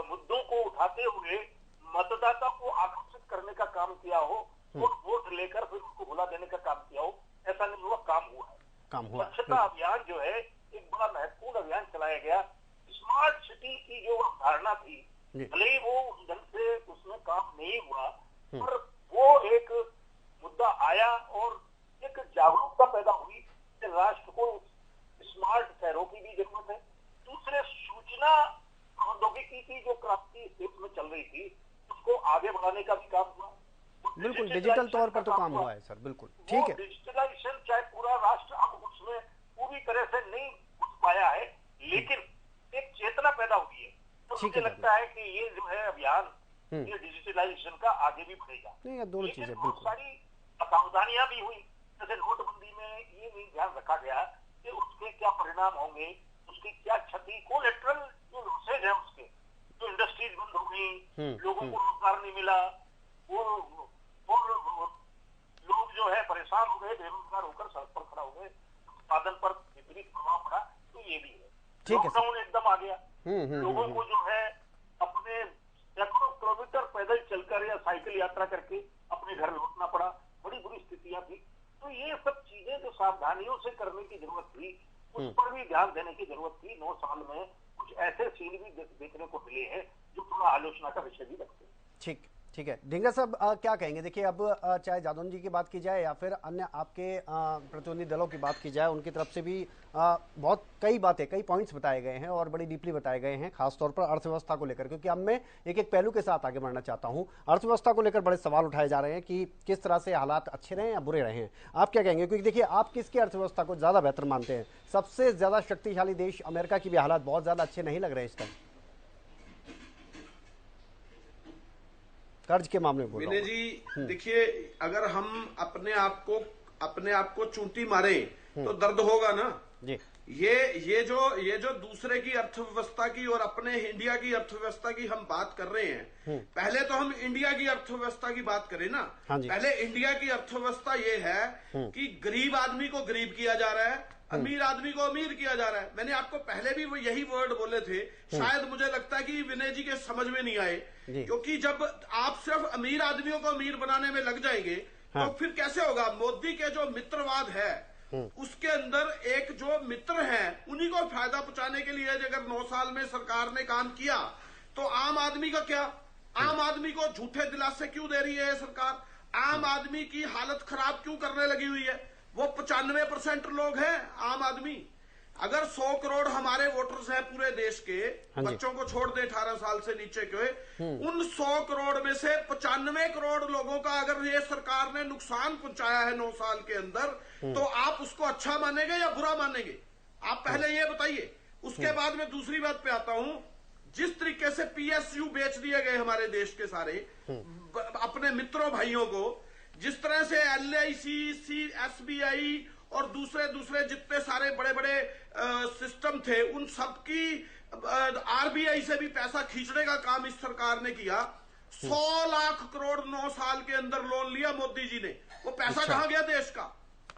मुद्दों को उठाते हुए मतदाता को आकर्षित करने का काम किया हो और वोट लेकर फिर उनको भुला देने का काम किया हो, ऐसा नहीं हुआ, काम हुआ है। स्वच्छता अभियान जो है एक बड़ा महत्वपूर्ण अभियान चलाया गया। स्मार्ट सिटी की जो अवधारणा थी, भले ही वो उस ढंग से उसमें काम नहीं हुआ, पर वो एक मुद्दा आया और एक जागरूकता पैदा हुई कि राष्ट्र को स्मार्ट शहरों की भी जरूरत है। दूसरे, सूचना प्रौद्योगिकी की जो क्रांति देश में चल रही थी, उसको आगे बढ़ाने का भी काम हुआ। बिल्कुल डिजिटल तौर पर तो काम हुआ है सर, बिल्कुल ठीक है। डिजिटलाइजेशन चाहे पूरा राष्ट्र अब उसमें पूरी तरह से नहीं घुस पाया है, लेकिन एक चेतना पैदा हुई है, तो मुझे लगता है कि ये जो है अभियान, ये डिजिटलाइजेशन का आगे भी बढ़ेगा। नहीं, दोनों चीजें बहुत सारी असावधानियां भी हुई, जैसे नोटबंदी में ये नहीं ध्यान रखा गया कि उसके क्या परिणाम होंगे, उसकी क्या क्षति, कोलेटरल जो लॉसेज है उसके, जो इंडस्ट्रीज बंद हो गई, लोगों को रोजगार नहीं मिला, वो लोग जो है परेशान हो गए, बेरोजगार होकर सड़क पर खड़ा हो गए, उत्पादन पर विपरीत प्रभाव पड़ा, तो ये भी है। लॉकडाउन एकदम आ गया, लोगों को जो है अपने सैकड़ों किलोमीटर पैदल चलकर या साइकिल यात्रा करके अपने घर लौटना पड़ा, बड़ी बुरी स्थितियां थी। तो ये सब चीजें जो सावधानियों से करने की जरूरत थी, उस पर भी ध्यान देने की जरूरत थी। 9 साल में कुछ ऐसे सीन भी देखने को मिले हैं जो थोड़ा आलोचना का विषय भी रखते हैं। ठीक है। ढींगरा साहब क्या कहेंगे? देखिए अब चाहे जादौन जी की बात की जाए या फिर अन्य आपके प्रतिद्वंदी दलों की बात की जाए, उनकी तरफ से भी बहुत कई बातें, कई पॉइंट्स बताए गए हैं और बड़ी डीपली बताए गए हैं, खासतौर पर अर्थव्यवस्था को लेकर, क्योंकि अब मैं एक पहलू के साथ आगे बढ़ना चाहता हूं। अर्थव्यवस्था को लेकर बड़े सवाल उठाए जा रहे हैं कि किस तरह से हालात अच्छे रहे या बुरे रहे हैं। आप क्या कहेंगे? क्योंकि देखिए आप किसकी अर्थव्यवस्था को ज्यादा बेहतर मानते हैं? सबसे ज्यादा शक्तिशाली देश अमेरिका की भी हालात बहुत ज्यादा अच्छे नहीं लग रहे इस टाइम कर्ज के मामले में। विनय जी देखिए, अगर हम अपने आप को चूंटी मारे तो दर्द होगा ना जी। ये जो दूसरे की अर्थव्यवस्था की और अपने इंडिया की अर्थव्यवस्था की हम बात कर रहे हैं, पहले तो हम इंडिया की अर्थव्यवस्था की बात करें ना। पहले इंडिया की अर्थव्यवस्था ये है कि गरीब आदमी को गरीब किया जा रहा है, अमीर आदमी को अमीर किया जा रहा है। मैंने आपको पहले भी वो यही वर्ड बोले थे, शायद मुझे लगता है कि विनय जी के समझ में नहीं आए, क्योंकि जब आप सिर्फ अमीर आदमियों को अमीर बनाने में लग जाएंगे तो फिर कैसे होगा। मोदी के जो मित्रवाद है उसके अंदर एक जो मित्र हैं उन्हीं को फायदा पहुंचाने के लिए अगर 9 साल में सरकार ने काम किया, तो आम आदमी का क्या? आम आदमी को झूठे दिलासे क्यों दे रही है सरकार? आम आदमी की हालत खराब क्यों करने लगी हुई है? वो 95% लोग हैं आम आदमी। अगर 100 करोड़ हमारे वोटर्स हैं पूरे देश के, बच्चों को छोड़ दे 18 साल से नीचे के, उन 100 करोड़ में से 95 करोड़ लोगों का अगर ये सरकार ने नुकसान पहुंचाया है 9 साल के अंदर, तो आप उसको अच्छा मानेंगे या बुरा मानेंगे? आप पहले ये बताइए। उसके बाद में दूसरी बात पे आता हूं। जिस तरीके से PSU बेच दिए गए हमारे देश के सारे अपने मित्रों भाइयों को, जिस तरह से LIC, SBI और दूसरे जितने सारे बड़े बड़े सिस्टम थे, उन सबकी RBI से भी पैसा खींचने का काम इस सरकार ने किया। 100 लाख करोड़ 9 साल के अंदर लोन लिया मोदी जी ने। वो पैसा कहां गया देश का?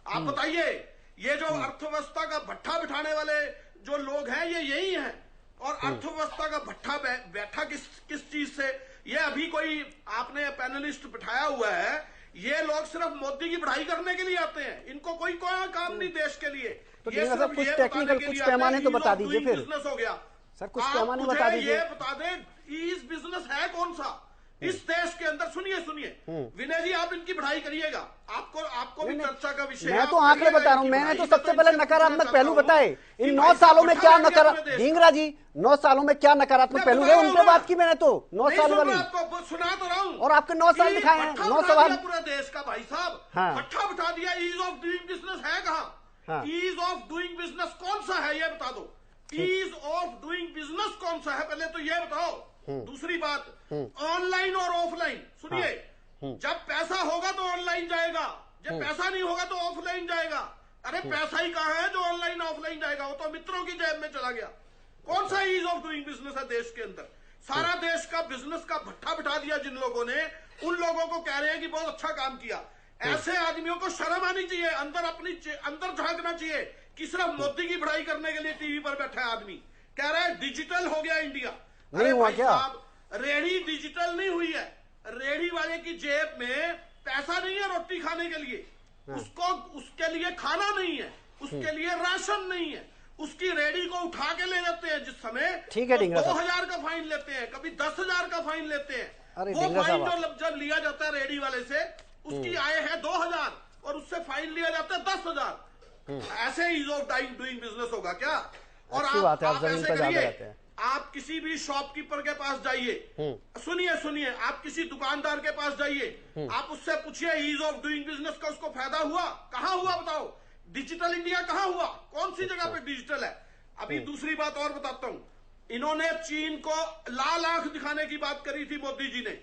आप बताइए। ये जो अर्थव्यवस्था का भट्ठा बिठाने वाले जो लोग हैं ये यही हैं। और अर्थव्यवस्था का भट्ठा बैठा किस चीज से? ये अभी कोई आपने पैनलिस्ट बिठाया हुआ है, ये लोग सिर्फ मोदी की बढ़ाई करने के लिए आते हैं, इनको कोई काम नहीं देश के लिए। तो ये सब कुछ टेक्निकल कुछ पैमाने तो बता दीजिए फिर। बिजनेस हो गया सर, कुछ पैमाने बता दीजिए। ये बता दें ईज बिजनेस है कौन सा इस देश के अंदर? सुनिए विनय जी, आप इनकी बढ़ाई करिएगा, आपको भी चर्चा का विषय। मैं तो आंकड़े बता रहा हूं। मैंने तो सबसे पहले नकारात्मक पहलू बताए। इन 9 सालों में क्या नकारात्मक, ढींगरा जी 9 सालों में क्या नकारात्मक पहलू है, उन पे बात की मैंने तो 9 साल वाली। आपको सुना तो रहा हूं। और आपके 9 साल दिखाए हैं, 9 सवाल पूरे देश का। भाई साहब भट्ठा बिठा दिया। ईज ऑफ डूइंग बिजनेस है कहां? ईज ऑफ डूइंग बिजनेस कौन सा है ये बता दो। ईज ऑफ डूइंग बिजनेस कौन सा है, पहले तो ये बताओ। दूसरी बात, ऑनलाइन और ऑफलाइन, सुनिए, जब पैसा होगा तो ऑनलाइन जाएगा, जब पैसा नहीं होगा तो ऑफलाइन जाएगा। अरे पैसा ही कहाँ है जो ऑनलाइन ऑफलाइन जाएगा, वो तो मित्रों की जेब में चला गया। कौन सा ईज ऑफ डूइंग बिजनेस है देश के अंदर? सारा देश का बिजनेस का भट्ठा बिठा दिया जिन लोगों ने, उन लोगों को कह रहे हैं कि बहुत अच्छा काम किया। ऐसे आदमियों को शर्म आनी चाहिए, अंदर झांकना चाहिए कि सिर्फ मोदी की बढ़ाई करने के लिए टीवी पर बैठा है आदमी, कह रहा है डिजिटल हो गया इंडिया। नहीं हुआ क्या? रेहड़ी डिजिटल नहीं हुई है, रेहड़ी वाले की जेब में पैसा नहीं है रोटी खाने के लिए, उसको उसके लिए खाना नहीं है, उसके लिए राशन नहीं है, उसकी रेहड़ी को उठा के ले जाते हैं जिस समय, ठीक है, 2000 का फाइन लेते हैं, कभी 10,000 का फाइन लेते हैं। वो फाइन जो जब लिया जाता है रेहड़ी वाले से, उसकी आय है 2000 और उससे फाइन लिया जाता है 10,000। ऐसे ईज ऑफ डूइंग बिजनेस होगा क्या? और आप ऐसे करिए, आप किसी भी शॉपकीपर के पास जाइए, सुनिए, आप किसी दुकानदार के पास जाइए, आप उससे पूछिए ईज ऑफ डूइंग बिजनेस का उसको फायदा हुआ? कहाँ हुआ बताओ? डिजिटल इंडिया कहाँ हुआ? कौन सी जगह पे डिजिटल है? अभी दूसरी बात और बताता हूँ, इन्होंने चीन को लाल आंख दिखाने की बात करी थी मोदी जी ने।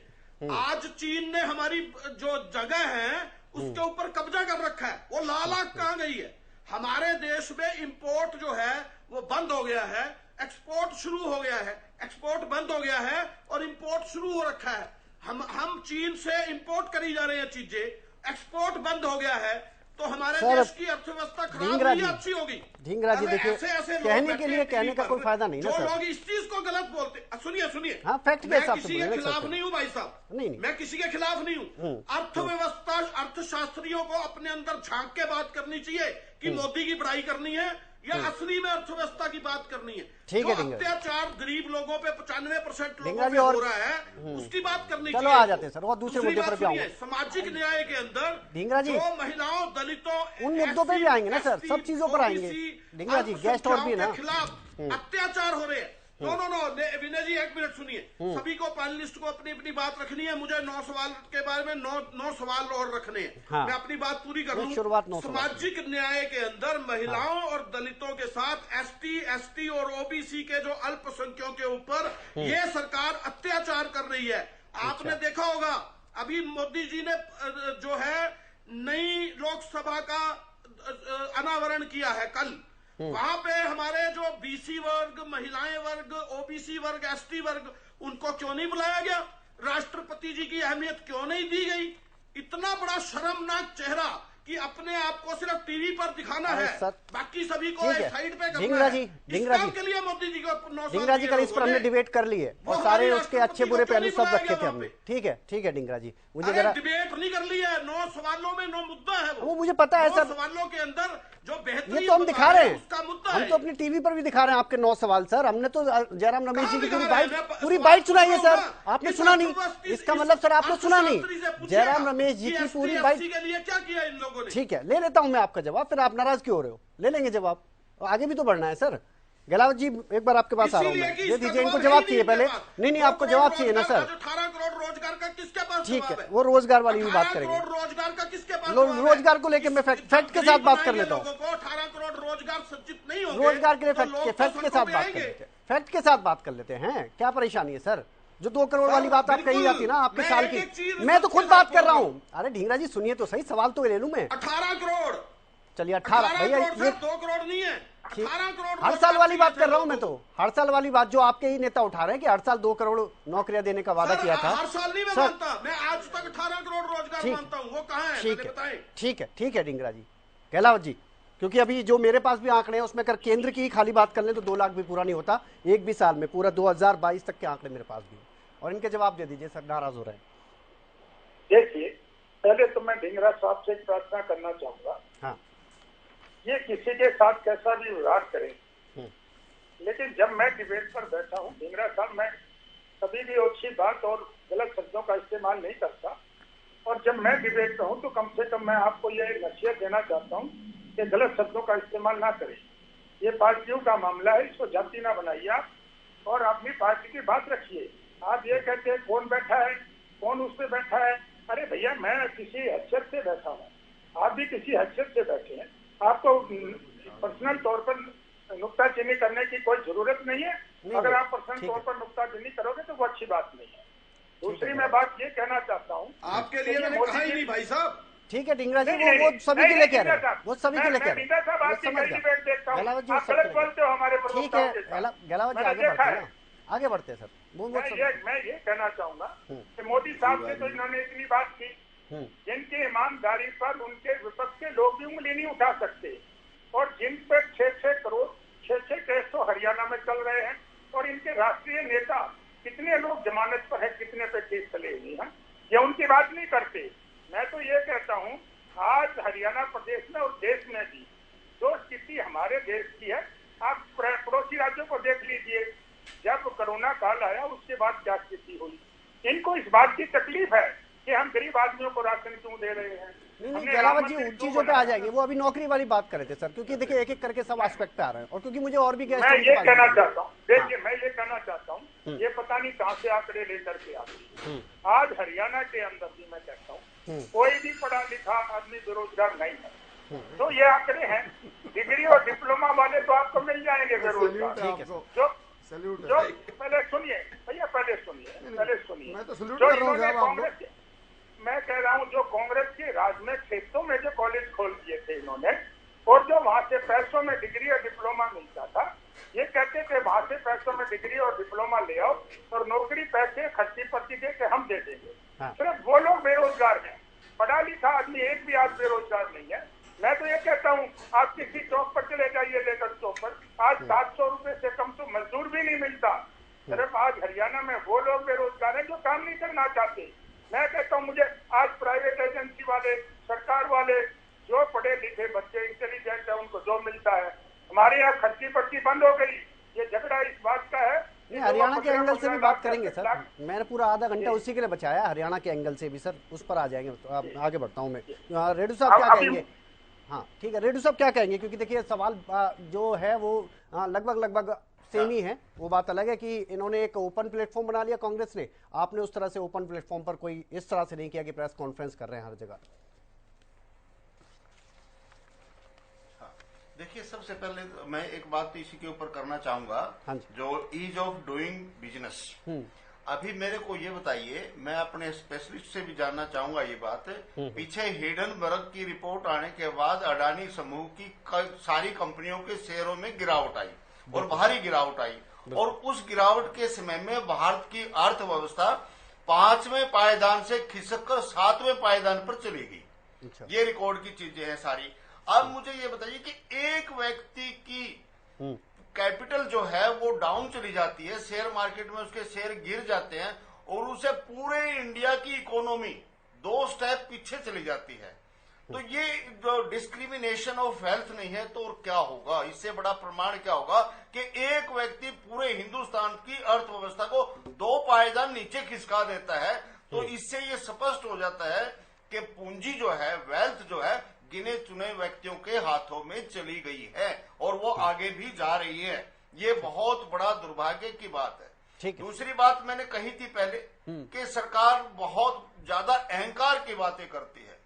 आज चीन ने हमारी जो जगह है उसके ऊपर कब्जा कर रखा है, वो लाल आंख कहाँ गई है? हमारे देश में इंपोर्ट जो है वो बंद हो गया है, एक्सपोर्ट शुरू हो गया है, एक्सपोर्ट बंद हो गया है और इंपोर्ट शुरू हो रखा है। हम चीन से इंपोर्ट करी जा रहे हैं चीजें, एक्सपोर्ट बंद हो गया है, तो हमारे देश की अर्थव्यवस्था खराब हुई अच्छी होगी। ढींगरा जी देखिए, कहने के लिए कहने का कोई फायदा नहीं ना सर। जो लोग इस चीज को गलत बोलते, सुनिए, हाँ, फैक्ट के हिसाब से किसी के खिलाफ नहीं हूँ भाई साहब, नहीं, मैं किसी के खिलाफ नहीं हूँ। अर्थव्यवस्था, अर्थशास्त्रियों को अपने अंदर झांक के बात करनी चाहिए कि मोदी की बढ़ाई करनी है या असली में अर्थव्यवस्था की बात करनी है। ठीक है, अत्याचार गरीब लोगों पे 95% लोगों पे हो रहा है, उसकी बात करनी चाहिए। चलो आ जाते हैं सर, और दूसरे मुद्दे पर भी आऊंगा। सामाजिक न्याय के अंदर ढींगरा जी, जो महिलाओं, दलितों, उन मुद्दों पे भी आएंगे ना सर, सब चीजों पर आएंगे। ढींगरा जी, गेस्ट और भी ना खिलाफ अत्याचार हो रहे हैं। नो, विनय जी एक मिनट सुनिए, सभी को पैनलिस्ट को अपनी अपनी बात रखनी है। मुझे 9 सवाल के बारे में 9 सवाल और रखने हैं। हाँ। मैं अपनी बात पूरी कर लूं। सामाजिक न्याय के अंदर महिलाओं और दलितों के साथ ST और OBC के जो अल्पसंख्यकों के ऊपर ये सरकार अत्याचार कर रही है। आपने देखा होगा, अभी मोदी जी ने जो है नई लोकसभा का अनावरण किया है कल। वहां पे हमारे जो BC वर्ग, महिलाएं वर्ग, OBC वर्ग, ST वर्ग, उनको क्यों नहीं बुलाया गया? राष्ट्रपति जी की अहमियत क्यों नहीं दी गई? इतना बड़ा शर्मनाक चेहरा कि अपने आप को सिर्फ टीवी पर दिखाना है, बाकी सभी को साइड पे करना है। ढींगरा जी के लिए मोदी जी को कल इस पर हमने डिबेट कर ली है और सारे उसके अच्छे बुरे पहलू सब रखे थे हमने। ठीक है ढींगरा जी, मुझे जरा डिबेट नहीं कर ली है। 9 सवालों में 9 मुद्दा है, वो मुझे पता है सर। सवालों के अंदर जो बेहतरीन, ये तो हम दिखा रहे हैं, उसका मुद्दा हम तो अपनी टीवी पर भी दिखा रहे हैं आपके 9 सवाल सर। हमने तो जयराम रमेश जी की पूरी बाइट सुनाई है सर, आपने सुना नहीं? इसका मतलब सर आपने सुना नहीं जयराम रमेश जी की पूरी बाइट के लिए क्या किया इन लोगों ने? ठीक है, ले लेता हूं मैं आपका जवाब, फिर आप नाराज क्यों हो रहे हो? ले लेंगे जवाब, आगे भी तो बढ़ना है सर। गहलावत जी एक बार आपके पास आ रहा हूं मैं, दे दीजिए इनको जवाब चाहिए पहले। नहीं आपको जवाब चाहिए ना सर। 18 करोड़ रोजगार का किसके पास? ठीक है, वो रोजगार वाली भी बात करेंगे। रोजगार का किसके पास? रोजगार को लेकर मैं फैक्ट के साथ बात कर लेता हूँ। 18 करोड़ रोजगार सृजित नहीं होंगे, रोजगार के लिए फैक्ट के साथ बात कर लेते हैं। फैक्ट के साथ बात कर लेते हैं, क्या परेशानी है सर? जो 2 करोड़ वाली बात आप कही जाती ना आपके साल की, मैं तो खुद बात कर रहा हूँ। अरे ढींगरा जी सुनिए तो सही, सवाल तो ले लूं मैं। 18 करोड़, चलिए 18 भैया, ये 2 करोड़ नहीं है, 18 करोड़ हर साल वाली बात कर रहा हूं मैं तो, हर साल वाली बात जो आपके ही नेता उठा रहे हैं कि हर साल 2 करोड़ नौकरियां देने का वादा किया था। हर साल नहीं मैं मानता, मैं आज तक 18 करोड़ रोजगार मानता हूं, वो कहां है? ठीक है ढींगरा जी, गहलावत जी, क्योंकि अभी जो मेरे पास भी आंकड़े हैं उसमें अगर केंद्र की खाली बात कर लें तो 2 लाख भी पूरा नहीं होता एक भी साल में, पूरा 2022 तक के आंकड़े मेरे पास भी। और इनके जवाब दे दीजिए सर, नाराज हो रहे हैं। देखिए, पहले तो मैं ढींगरा साहब से प्रार्थना करना चाहूंगा, हाँ, ये किसी के साथ कैसा भी व्यवहार करें, लेकिन जब मैं डिबेट पर बैठा हूँ ढींगरा साहब, मैं कभी भी अच्छी बात और गलत शब्दों का इस्तेमाल नहीं करता। और जब मैं डिबेट पर हूँ तो कम से कम मैं आपको ये नसीहत देना चाहता हूँ कि गलत शब्दों का इस्तेमाल ना करें। ये पार्टियों का मामला है, इसको जाति ना बनाइए आप, और अपनी पार्टी की बात रखिए। आप ये कहते हैं कौन बैठा है, कौन उस पर बैठा है। अरे भैया, मैं किसी हैसियत से बैठा हूँ, आप भी किसी हैसियत से बैठे हैं। आपको पर्सनल तौर पर नुक्ताचीनी करने की कोई जरूरत नहीं है। अगर आप पर्सनल तौर पर नुक्ताचीनी करोगे तो वो अच्छी बात नहीं है। दूसरी मैं बात ये कहना चाहता हूँ, आपके लिए मैंने कहा ही नहीं भाई साहब। ठीक है ढींगरा जी, वो सभी के लिए कह रहे हैं, वो सभी के लिए कह रहे हैं। गहलावत जी ठीक है, गहलावत जी आगे बढ़ते हैं, आगे बढ़ते हैं सर। मैं ये कहना चाहूंगा कि मोदी साहब से तो इन्होंने इतनी बात की, जिनकी ईमानदारी पर उनके विपक्ष के लोग भी उंगली नहीं उठा सकते, और जिन पर 6-6 करोड़ 6-6 केस तो हरियाणा में चल रहे हैं, और इनके राष्ट्रीय नेता कितने लोग जमानत पर है, कितने पे केस चले हुए हैं, ये उनकी बात नहीं करते। मैं तो ये कहता हूँ आज हरियाणा प्रदेश में और देश में भी जो स्थिति हमारे देश की है, आप पड़ोसी राज्यों को देख लीजिए। जब कोरोना काल आया उसके बाद क्या स्थिति हुई, इनको इस बात की तकलीफ है कि हम गरीब आदमियों को राशन क्यों दे रहे हैं। नहीं गहलावत जी उन चीजों पे आ जाएंगे, वो अभी नौकरी वाली बात कर रहे थे सर, क्योंकि देखिए एक एक करके सब एस्पेक्ट पे आ रहे हैं, और क्योंकि मुझे और भी मैं ये कहना चाहता हूँ, देखिए मैं ये कहना चाहता हूँ, ये पता नहीं कहाँ से आंकड़े लेकर के आते। आज हरियाणा के अंदर भी मैं कहता हूँ कोई भी पढ़ा लिखा आदमी बेरोजगार नहीं है। तो ये आंकड़े हैं, डिग्री और डिप्लोमा वाले तो आपको मिल जाएंगे बेरोजगार। जो पहले सुनिए भैया, पहले सुनिए, जो इन्होंने कांग्रेस, मैं कह रहा हूँ जो कांग्रेस के राज में क्षेत्रों में जो कॉलेज खोल दिए थे इन्होंने, और जो वहाँ से पैसों में डिग्री और डिप्लोमा मिलता था, ये कहते थे वहाँ से पैसों में डिग्री और डिप्लोमा ले आओ और नौकरी पैसे खर्ची पर्ची दे के हम दे देंगे। सिर्फ वो लोग बेरोजगार हैं, पढ़ा लिखा आदमी एक भी आज बेरोजगार नहीं है। मैं तो ये कहता हूँ आप किसी चौक पर चले जाइए, लेकर चौक पर आज 700 रुपए से कम तो मजदूर भी नहीं मिलता। सिर्फ आज हरियाणा में वो लोग बेरोजगार हैं जो काम नहीं करना चाहते। मैं कहता हूँ मुझे आज प्राइवेट एजेंसी वाले, सरकार वाले, जो पढ़े लिखे बच्चे इंटेलिजेंट है उनको जो मिलता है, हमारे यहाँ खर्ची पर्ची बंद हो गई। ये झगड़ा इस बात का है। नहीं हरियाणा के एंगल से भी बात करेंगे सर, मैंने पूरा आधा घंटा उसी के लिए बचाया, हरियाणा के एंगल से भी सर उस पर आ जाएंगे। तो आप आगे बढ़ता हूँ मैं, रेड्डू साहब क्या कहेंगे? हाँ ठीक है, रेड्डू साहब क्या कहेंगे? क्योंकि देखिए सवाल जो है वो लगभग सेम ही है। वो बात अलग है कि इन्होंने एक ओपन प्लेटफॉर्म बना लिया कांग्रेस ने, आपने उस तरह से ओपन प्लेटफॉर्म पर कोई इस तरह से नहीं किया कि प्रेस कॉन्फ्रेंस कर रहे हैं हर जगह। देखिए सबसे पहले मैं एक बात इसी के ऊपर करना चाहूंगा, जो ईज ऑफ डूइंग बिजनेस। अभी मेरे को ये बताइए, मैं अपने स्पेशलिस्ट से भी जानना चाहूंगा ये बात। पीछे हिडनबर्ग की रिपोर्ट आने के बाद अडानी समूह की सारी कंपनियों के शेयरों में गिरावट आई और भारी गिरावट आई, और उस गिरावट के समय में भारत की अर्थव्यवस्था 5वें पायदान से खिसक कर 7वें पायदान पर चली गई। ये रिकॉर्ड की चीजें हैं सारी। अब मुझे ये बताइए कि एक व्यक्ति की कैपिटल जो है वो डाउन चली जाती है, शेयर मार्केट में उसके शेयर गिर जाते हैं, और उसे पूरे इंडिया की इकोनॉमी 2 स्टेप पीछे चली जाती है। तो ये जो डिस्क्रिमिनेशन ऑफ वेल्थ नहीं है तो और क्या होगा? इससे बड़ा प्रमाण क्या होगा कि एक व्यक्ति पूरे हिंदुस्तान की अर्थव्यवस्था को 2 पायदान नीचे खिसका देता है। तो इससे ये स्पष्ट हो जाता है कि पूंजी जो है, वेल्थ जो है, गिने चुने व्यक्तियों के हाथों में चली गई है, और वो आगे भी जा रही है। ये बहुत बड़ा दुर्भाग्य की बात है। दूसरी बात मैंने कही थी पहले कि सरकार बहुत ज्यादा अहंकार की बातें करती है,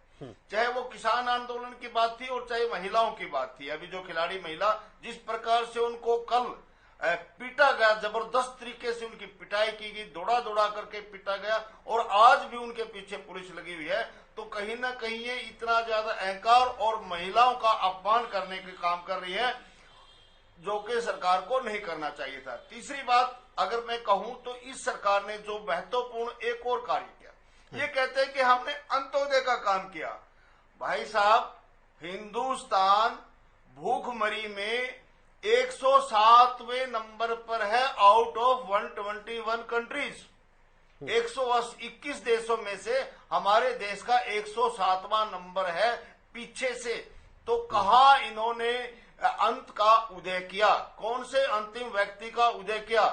चाहे वो किसान आंदोलन की बात थी और चाहे महिलाओं की बात थी। अभी जो खिलाड़ी महिला, जिस प्रकार से उनको कल पीटा गया, जबरदस्त तरीके से उनकी पिटाई की गई, दौड़ा दौड़ा करके पीटा गया, और आज भी उनके पीछे पुलिस लगी हुई है। तो कहीं ना कहीं ये इतना ज्यादा अहंकार और महिलाओं का अपमान करने के काम कर रही है, जो कि सरकार को नहीं करना चाहिए था। तीसरी बात अगर मैं कहूं तो इस सरकार ने जो महत्वपूर्ण एक और कार्य किया, ये कहते हैं कि हमने अंत्योदय का काम किया। भाई साहब, हिंदुस्तान भूखमरी में 107वें नंबर पर है आउट ऑफ 121 कंट्रीज। 121 देशों में से हमारे देश का 107वां नंबर है पीछे से। तो कहा इन्होंने अंत का उदय किया? कौन से अंतिम व्यक्ति का उदय किया?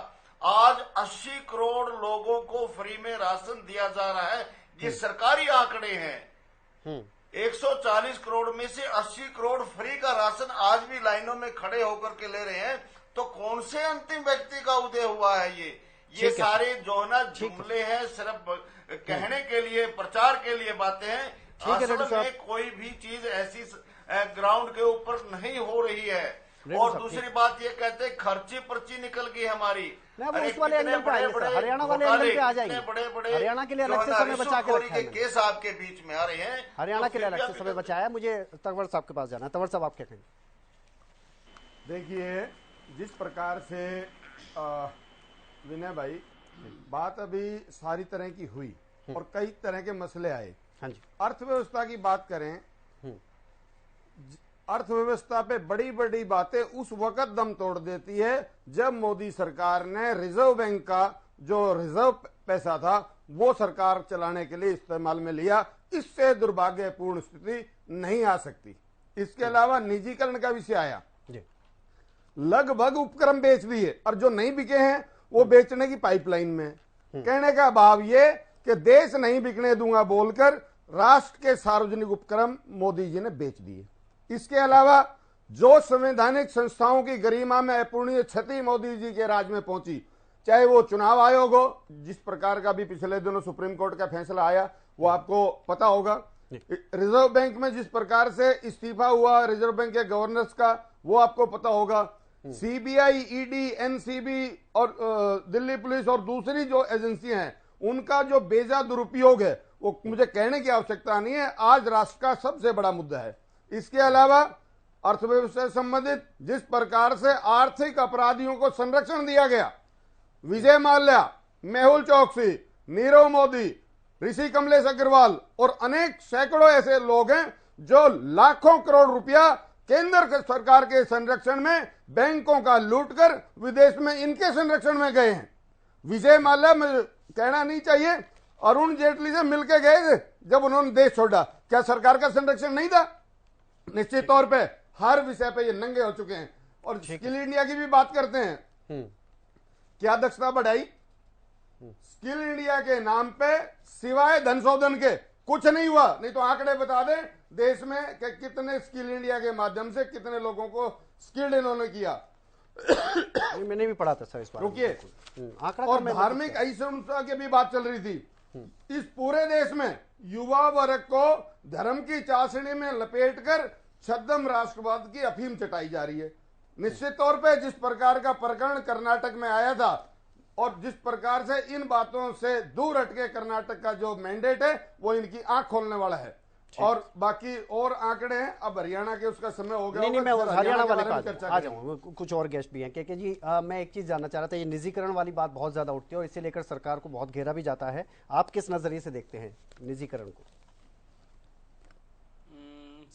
आज 80 करोड़ लोगों को फ्री में राशन दिया जा रहा है। ये सरकारी आंकड़े हैं। 140 करोड़ में से 80 करोड़ फ्री का राशन आज भी लाइनों में खड़े होकर के ले रहे हैं। तो कौन से अंतिम व्यक्ति का उदय हुआ है? ये सारे जो ना जुमले हैं, सिर्फ कहने के लिए, प्रचार के लिए बातें हैं। असल में कोई भी चीज ऐसी ग्राउंड के ऊपर नहीं हो रही है। और दूसरी बात ये कहते हैं खर्ची पर्ची निकल गई हमारी। अरे उस वाले एंगल पे आएंगे सर, हरियाणा वाले एंगल पे आ जाएंगे। बड़े हरियाणा के लिए अलग से समय बचा के रखा है, केस आपके बीच में आ रहे हैं, हरियाणा के लिए अलग से समय बचाया। मुझे तंवर साहब के पास जाना है। तंवर साहब आप क्या कहेंगे? देखिए, जिस प्रकार से विनय भाई बात अभी सारी तरह की हुई और कई तरह के मसले आए। हाँ जी। अर्थव्यवस्था की बात करें, अर्थव्यवस्था पे बड़ी बड़ी बातें उस वक्त दम तोड़ देती है जब मोदी सरकार ने रिजर्व बैंक का जो रिजर्व पैसा था वो सरकार चलाने के लिए इस्तेमाल में लिया। इससे दुर्भाग्यपूर्ण स्थिति नहीं आ सकती। इसके अलावा निजीकरण का विषय आया, लगभग उपक्रम बेच दिए और जो नहीं बिके हैं वो बेचने की पाइपलाइन में। कहने का भाव ये कि देश नहीं बिकने दूंगा बोलकर राष्ट्र के सार्वजनिक उपक्रम मोदी जी ने बेच दिए। इसके अलावा जो संवैधानिक संस्थाओं की गरिमा में अपूरणीय क्षति मोदी जी के राज में पहुंची, चाहे वो चुनाव आयोग हो, जिस प्रकार का भी पिछले दिनों सुप्रीम कोर्ट का फैसला आया वो आपको पता होगा, रिजर्व बैंक में जिस प्रकार से इस्तीफा हुआ रिजर्व बैंक के गवर्नर्स का वो आपको पता होगा, सीबीआई, ईडी, एनसीबी और दिल्ली पुलिस और दूसरी जो एजेंसियां हैं उनका जो बेजा दुरुपयोग है वो मुझे कहने की आवश्यकता नहीं है, आज राष्ट्र का सबसे बड़ा मुद्दा है। इसके अलावा अर्थव्यवस्था से संबंधित जिस प्रकार से आर्थिक अपराधियों को संरक्षण दिया गया, विजय माल्या, मेहुल चौकसी, नीरव मोदी, ऋषि कमलेश अग्रवाल और अनेक सैकड़ों ऐसे लोग हैं जो लाखों करोड़ रुपया केंद्र सरकार के संरक्षण में बैंकों का लूटकर विदेश में इनके संरक्षण में गए हैं। विजय माल्या में कहना नहीं चाहिए, अरुण जेटली से मिलकर गए थे जब उन्होंने देश छोड़ा, क्या सरकार का संरक्षण नहीं था? निश्चित तौर पे हर विषय पे ये नंगे हो चुके हैं। और स्किल इंडिया की भी बात करते हैं, क्या दक्षता बढ़ाई? स्किल इंडिया के नाम पे सिवाय धन शोधन के कुछ नहीं हुआ। नहीं तो आंकड़े बता दें देश में कि कितने स्किल इंडिया के माध्यम से कितने लोगों को स्किल्ड इन्होंने किया। मैंने भी पढ़ा था सर इस बार। रुकिए, और धार्मिक अहिंसा की भी बात चल रही थी। इस पूरे देश में युवा वर्ग को धर्म की चाशनी में लपेटकर छद्म राष्ट्रवाद की अफीम चटाई जा रही है। निश्चित तौर पे जिस प्रकार का प्रकरण कर्नाटक में आया था और जिस प्रकार से इन बातों से दूर हटके कर्नाटक का जो मैंडेट है वो इनकी आंख खोलने वाला है। और बाकी और आंकड़े हैं, अब हरियाणा के उसका समय हो गया। नहीं, मैं हरियाणा वाले पास आ जाऊंगा। कुछ और गेस्ट भी हैं कि जी मैं एक चीज जानना चाह रहा था, ये निजीकरण वाली बात बहुत ज्यादा उठती है और इसे लेकर सरकार को बहुत घेरा भी जाता है। आप किस नजरिए से देखते हैं निजीकरण को?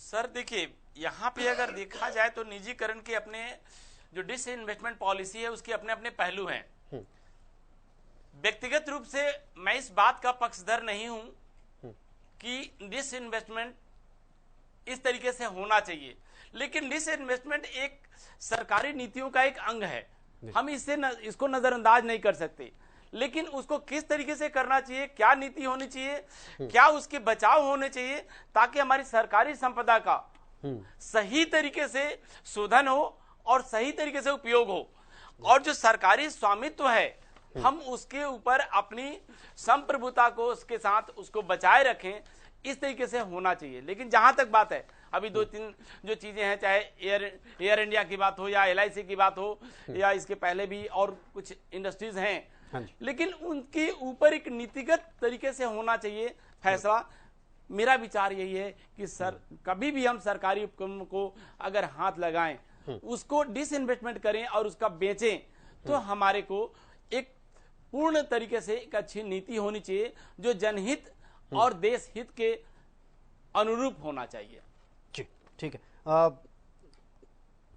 सर देखिए, यहाँ पे अगर देखा जाए तो निजीकरण के अपने जो डिसइन्वेस्टमेंट पॉलिसी है उसके अपने अपने पहलू हैं। व्यक्तिगत रूप से मैं इस बात का पक्षधर नहीं हूं कि डिसइन्वेस्टमेंट इस तरीके से होना चाहिए, लेकिन डिसइन्वेस्टमेंट एक सरकारी नीतियों का एक अंग है, हम इसको नजरअंदाज नहीं कर सकते। लेकिन उसको किस तरीके से करना चाहिए, क्या नीति होनी चाहिए, क्या उसके बचाव होने चाहिए ताकि हमारी सरकारी संपदा का सही तरीके से शोधन हो और सही तरीके से उपयोग हो, और जो सरकारी स्वामित्व है हम उसके ऊपर अपनी संप्रभुता को उसके साथ उसको बचाए रखें, इस तरीके से होना चाहिए। लेकिन जहां तक बात है, अभी दो तीन जो चीजें हैं, चाहे एयर इंडिया की बात हो या LIC की बात हो या इसके पहले भी और कुछ इंडस्ट्रीज हैं, लेकिन उनके ऊपर एक नीतिगत तरीके से होना चाहिए फैसला। मेरा विचार यही है कि सर कभी भी हम सरकारी उपक्रम को अगर हाथ लगाएं, उसको डिसइन्वेस्टमेंट करें और उसका बेचें, तो हमारे को एक पूर्ण तरीके से एक अच्छी नीति होनी चाहिए जो जनहित और देश हित के अनुरूप होना चाहिए। ठीक है।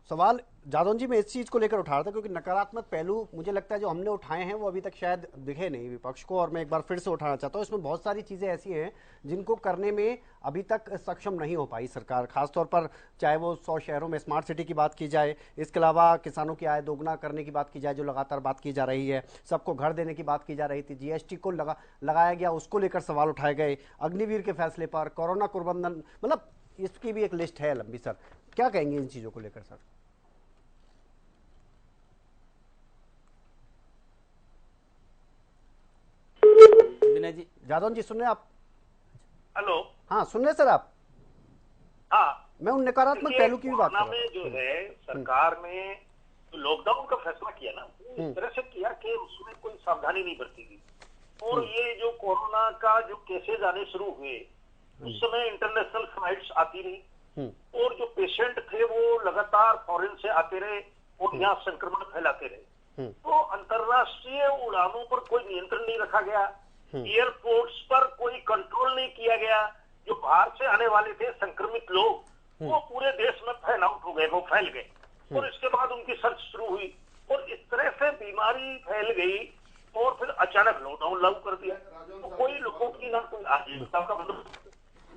सवाल जादव जी मैं इस चीज को लेकर उठा रहा था क्योंकि नकारात्मक पहलू मुझे लगता है जो हमने उठाए हैं वो अभी तक शायद दिखे नहीं विपक्ष को, और मैं एक बार फिर से उठाना चाहता हूं। इसमें बहुत सारी चीजें ऐसी हैं जिनको करने में अभी तक सक्षम नहीं हो पाई सरकार, खासतौर पर चाहे वो 100 शहरों में स्मार्ट सिटी की बात की जाए, इसके अलावा किसानों की आय दोगुना करने की बात की जाए जो लगातार बात की जा रही है, सबको घर देने की बात की जा रही थी, GST को लगाया गया उसको लेकर सवाल उठाए गए, अग्निवीर के फैसले पर, कोरोना कुप्रबंधन, मतलब इसकी भी एक लिस्ट है लंबी। सर क्या कहेंगे इन चीजों को लेकर? सर विनय जी, जादव जी सुन रहे आप? हेलो। हाँ सुन रहे सर आप? हाँ मैं उन नकारात्मक पहलू की भी बात कर रहा हूं। में जो है सरकार ने लॉकडाउन का फैसला किया ना, इस तरह से किया कि उसमें कोई सावधानी नहीं बरती गई। और ये जो कोरोना का जो केसेज आने शुरू हुए, उस समय इंटरनेशनल फ्लाइट्स आती रही और जो पेशेंट थे वो लगातार फॉरेन से आते रहे और यहाँ संक्रमण फैलाते रहे। तो अंतरराष्ट्रीय उड़ानों पर कोई नियंत्रण नहीं रखा गया, एयरपोर्ट्स पर कोई कंट्रोल नहीं किया गया। जो बाहर से आने वाले थे संक्रमित लोग, वो पूरे देश में फैल आउट हो गए, वो फैल गए और इसके बाद उनकी सर्च शुरू हुई और इस तरह से बीमारी फैल गई और फिर अचानक लॉकडाउन लागू कर दिया। तो कोई लोगों की ना कोई आजीविका का मतलब,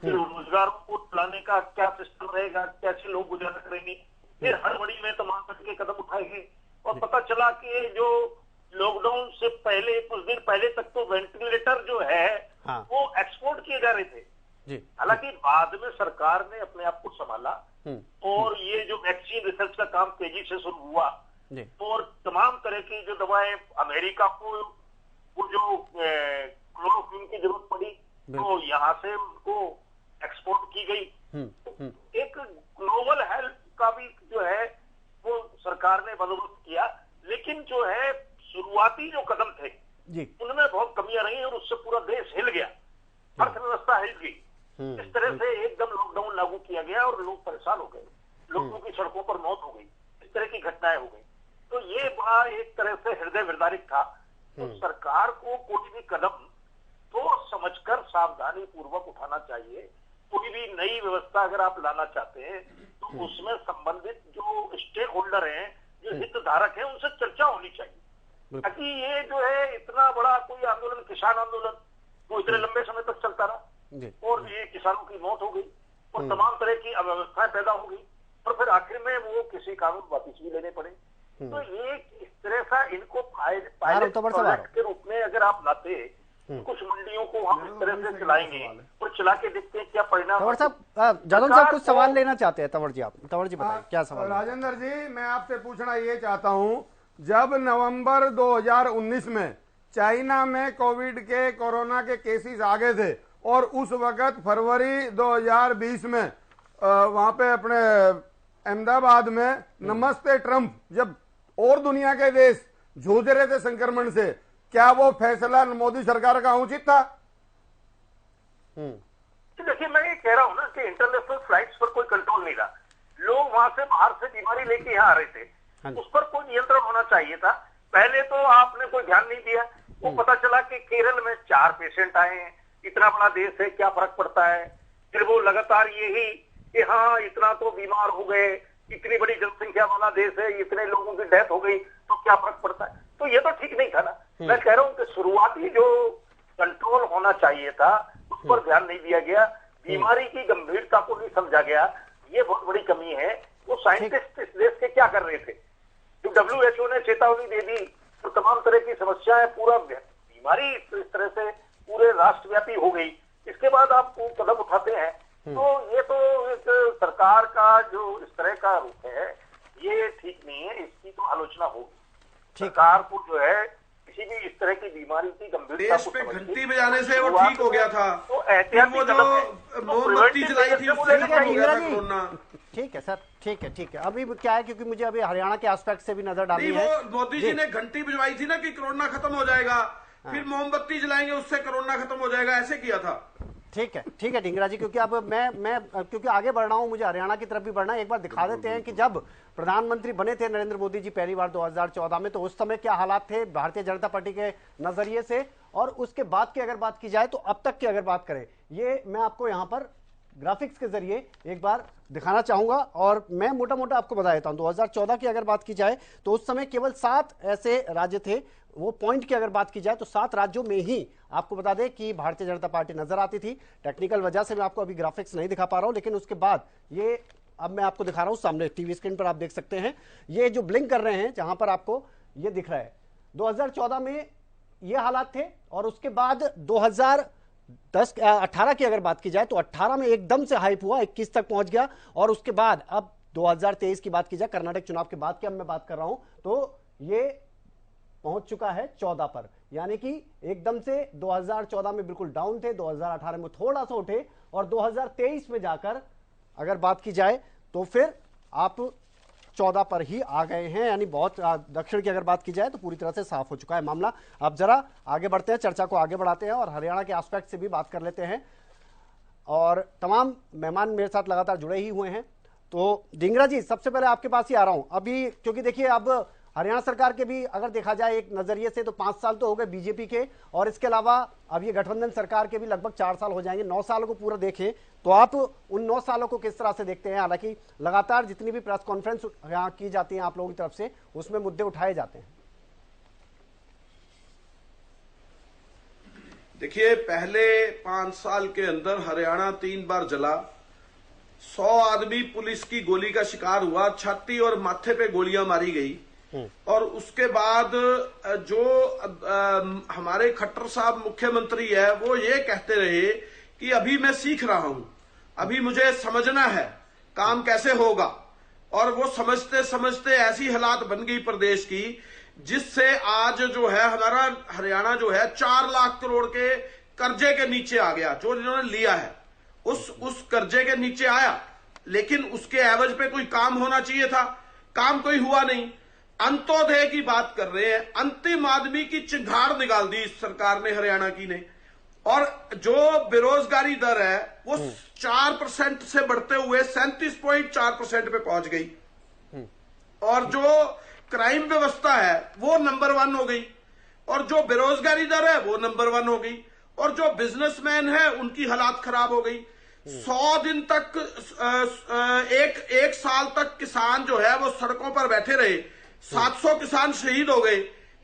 रोजगार को चलाने का क्या सिस्टम रहेगा, कैसे लोग गुजारा करेंगे। फिर हड़बड़ी में तमाम तरह के कदम उठाए गए और पता चला कि जो लॉकडाउन से पहले कुछ दिन पहले तक तो वेंटिलेटर जो है वो एक्सपोर्ट किए जा रहे थे। हालांकि बाद में सरकार ने अपने आप को संभाला और ये जो वैक्सीन रिसर्च का काम तेजी से शुरू हुआ और तमाम तरह की जो दवाएं अमेरिका को वो जो क्लोरोक्विन की जरूरत पड़ी तो यहाँ से उनको एक्सपोर्ट की गई। एक ग्लोबल हेल्थ का भी जो है वो सरकार ने बंदोबस्त किया, लेकिन जो है शुरुआती जो कदम थे उनमें बहुत कमियां रही और उससे पूरा देश हिल गया, अर्थव्यवस्था हिल गई। इस तरह से एकदम लॉकडाउन लागू किया गया और लोग परेशान हो गए, लोगों की सड़कों पर मौत हो गई, इस तरह की घटनाएं हो गई। तो ये बड़ा एक तरह से हृदय विदारक था। तो सरकार को कोई भी कदम तो समझकर सावधानी पूर्वक उठाना चाहिए। कोई भी नई व्यवस्था अगर आप लाना चाहते हैं तो उसमें संबंधित जो स्टेक होल्डर हैं, जो हितधारक हैं, उनसे चर्चा होनी चाहिए, ताकि ये जो है इतना बड़ा कोई आंदोलन, किसान आंदोलन, वो इतने लंबे समय तक चलता रहा और ये किसानों की मौत हो गई और तमाम तरह की अव्यवस्थाएं पैदा हो गई और फिर आखिर में वो किसी कानून वापिस भी लेने पड़े। तो ये इस तरह से इनको पायलट प्रोजेक्ट के रूप में अगर आप लाते, कुछ मंडियों को हम इस तरह से चलाएंगे और चला के देखते हैं क्या परिणाम। तंवर साहब, जादव साहब कुछ सवाल लेना चाहते हैं। तंवर जी बताइए क्या सवाल। राजेंद्र जी, मैं आपसे पूछना ये चाहता हूँ, जब नवंबर 2019 में चाइना में कोरोना के केसेस आ गए थे और उस वक्त फरवरी 2020 में वहां पे अपने अहमदाबाद में नमस्ते ट्रंप, जब और दुनिया के देश जूझ रहे थे संक्रमण से, क्या वो फैसला मोदी सरकार का उचित था? देखिए, मैं ये कह रहा हूं ना कि इंटरनेशनल फ्लाइट्स पर कोई कंट्रोल नहीं रहा, लोग वहां से बाहर से बीमारी लेके यहाँ आ रहे थे, उस पर कोई नियंत्रण होना चाहिए था। पहले तो आपने कोई ध्यान नहीं दिया। वो पता चला कि केरल में 4 पेशेंट आए हैं, इतना बड़ा देश है, क्या फर्क पड़ता है। फिर वो लगातार यही कि हाँ इतना तो बीमार हो गए, इतनी बड़ी जनसंख्या वाला देश है, इतने लोगों की डेथ हो गई तो क्या फर्क पड़ता है। तो ये तो ठीक नहीं था ना। मैं कह रहा हूँ कि शुरुआती जो कंट्रोल होना चाहिए था उस पर ध्यान नहीं दिया गया, बीमारी की गंभीरता को नहीं समझा गया, ये बहुत बड़ी कमी है। वो साइंटिस्ट इस देश के क्या कर रहे थे, जो WHO ने चेतावनी दे दी तो तमाम तरह की समस्याएं, पूरा बीमारी इस तरह से पूरे राष्ट्रव्यापी हो गई, इसके बाद आप कदम उठाते हैं, तो ये तो एक सरकार का जो इस तरह का रूप है ये ठीक नहीं है, इसकी तो आलोचना होगी। सरकार को जो है किसी भी इस तरह की बीमारी की गंभीरता देश पे घंटी बजाने से वो ठीक हो गया था, तो एहतियाती वो जो मोमबत्ती जलाई थी उससे ठीक हो गया था कोरोना। ठीक है सर, ठीक है। अभी क्या है, क्योंकि मुझे अभी हरियाणा के एस्पेक्ट से भी नजर डालनी है। वो मोदी जी ने घंटी बजवाई थी ना कि कोरोना खत्म हो जाएगा, फिर मोमबत्ती जलाएंगे उससे कोरोना खत्म हो जाएगा, ऐसे किया था। ठीक है ढींगरा जी, क्योंकि अब मैं क्योंकि आगे बढ़ रहा हूं, मुझे हरियाणा की तरफ भी बढ़ना है। एक बार दिखा देते हैं कि जब प्रधानमंत्री बने थे नरेंद्र मोदी जी पहली बार 2014 में, तो उस समय क्या हालात थे भारतीय जनता पार्टी के नजरिए से, और उसके बाद की अगर बात की जाए तो अब तक की अगर बात करें, ये मैं आपको यहाँ पर ग्राफिक्स के जरिए एक बार दिखाना चाहूंगा और मैं मोटा मोटा आपको बता देता हूं। 2014 की अगर बात की जाए तो उस समय केवल 7 ऐसे राज्य थे। वो पॉइंट की अगर बात की जाए तो 7 राज्यों में ही आपको बता दें कि भारतीय जनता पार्टी नजर आती थी। टेक्निकल वजह से मैं आपको अभी ग्राफिक्स नहीं दिखा पा रहा हूं, लेकिन उसके बाद ये अब मैं आपको दिखा रहा हूं सामने टीवी स्क्रीन पर, आप देख सकते हैं ये जो ब्लिंक कर रहे हैं, जहां पर आपको ये दिख रहा है 2014 में ये हालात थे। और उसके बाद 2018 की अगर बात की जाए तो 18 में एकदम से हाइप हुआ, 21 तक पहुंच गया। और उसके बाद अब 2023 की बात की जाए, कर्नाटक चुनाव के बाद की अब मैं बात कर रहा हूं, तो ये पहुंच चुका है 14 पर। यानी कि एकदम से 2014 में बिल्कुल डाउन थे, 2018 में थोड़ा सा उठे और 2023 में जाकर अगर बात की जाए तो फिर आप 14 पर ही आ गए हैं, यानी बहुत दक्षिण की अगर बात की जाए तो पूरी तरह से साफ हो चुका है मामला। अब जरा आगे बढ़ते हैं, चर्चा को आगे बढ़ाते हैं और हरियाणा के एस्पेक्ट से भी बात कर लेते हैं। और तमाम मेहमान मेरे साथ लगातार जुड़े ही हुए हैं। तो ढींगरा जी, सबसे पहले आपके पास ही आ रहा हूं अभी, क्योंकि देखिए अब हरियाणा सरकार के भी अगर देखा जाए एक नजरिए से तो 5 साल तो हो गए बीजेपी के, और इसके अलावा अब ये गठबंधन सरकार के भी लगभग 4 साल हो जाएंगे। 9 सालों को पूरा देखें तो आप उन 9 सालों को किस तरह से देखते हैं? हालांकि लगातार जितनी भी प्रेस कॉन्फ्रेंस यहाँ की जाती है आप लोगों की तरफ से, उसमें मुद्दे उठाए जाते हैं। देखिए, पहले 5 साल के अंदर हरियाणा 3 बार जला, 100 आदमी पुलिस की गोली का शिकार हुआ, छाती और माथे पे गोलियां मारी गई। और उसके बाद जो हमारे खट्टर साहब मुख्यमंत्री है वो ये कहते रहे कि अभी मैं सीख रहा हूं, अभी मुझे समझना है काम कैसे होगा। और वो समझते समझते ऐसी हालात बन गई प्रदेश की, जिससे आज जो है हमारा हरियाणा जो है 4 लाख करोड़ के कर्जे के नीचे आ गया। जो इन्होंने लिया है उस कर्जे के नीचे आया, लेकिन उसके एवज पे कोई काम होना चाहिए था, काम कोई हुआ नहीं। अंत्योदय की बात कर रहे हैं, अंतिम आदमी की चिंगार निकाल दी इस सरकार ने, हरियाणा की ने। और जो बेरोजगारी दर है वो 4% से बढ़ते हुए 37.4% पे पहुंच गई। और जो क्राइम व्यवस्था है वो नंबर 1 हो गई, और जो बेरोजगारी दर है वो नंबर 1 हो गई, और जो बिजनेसमैन है उनकी हालात खराब हो गई। 100 दिन तक एक साल तक किसान जो है वो सड़कों पर बैठे रहे, 700 किसान शहीद हो गए।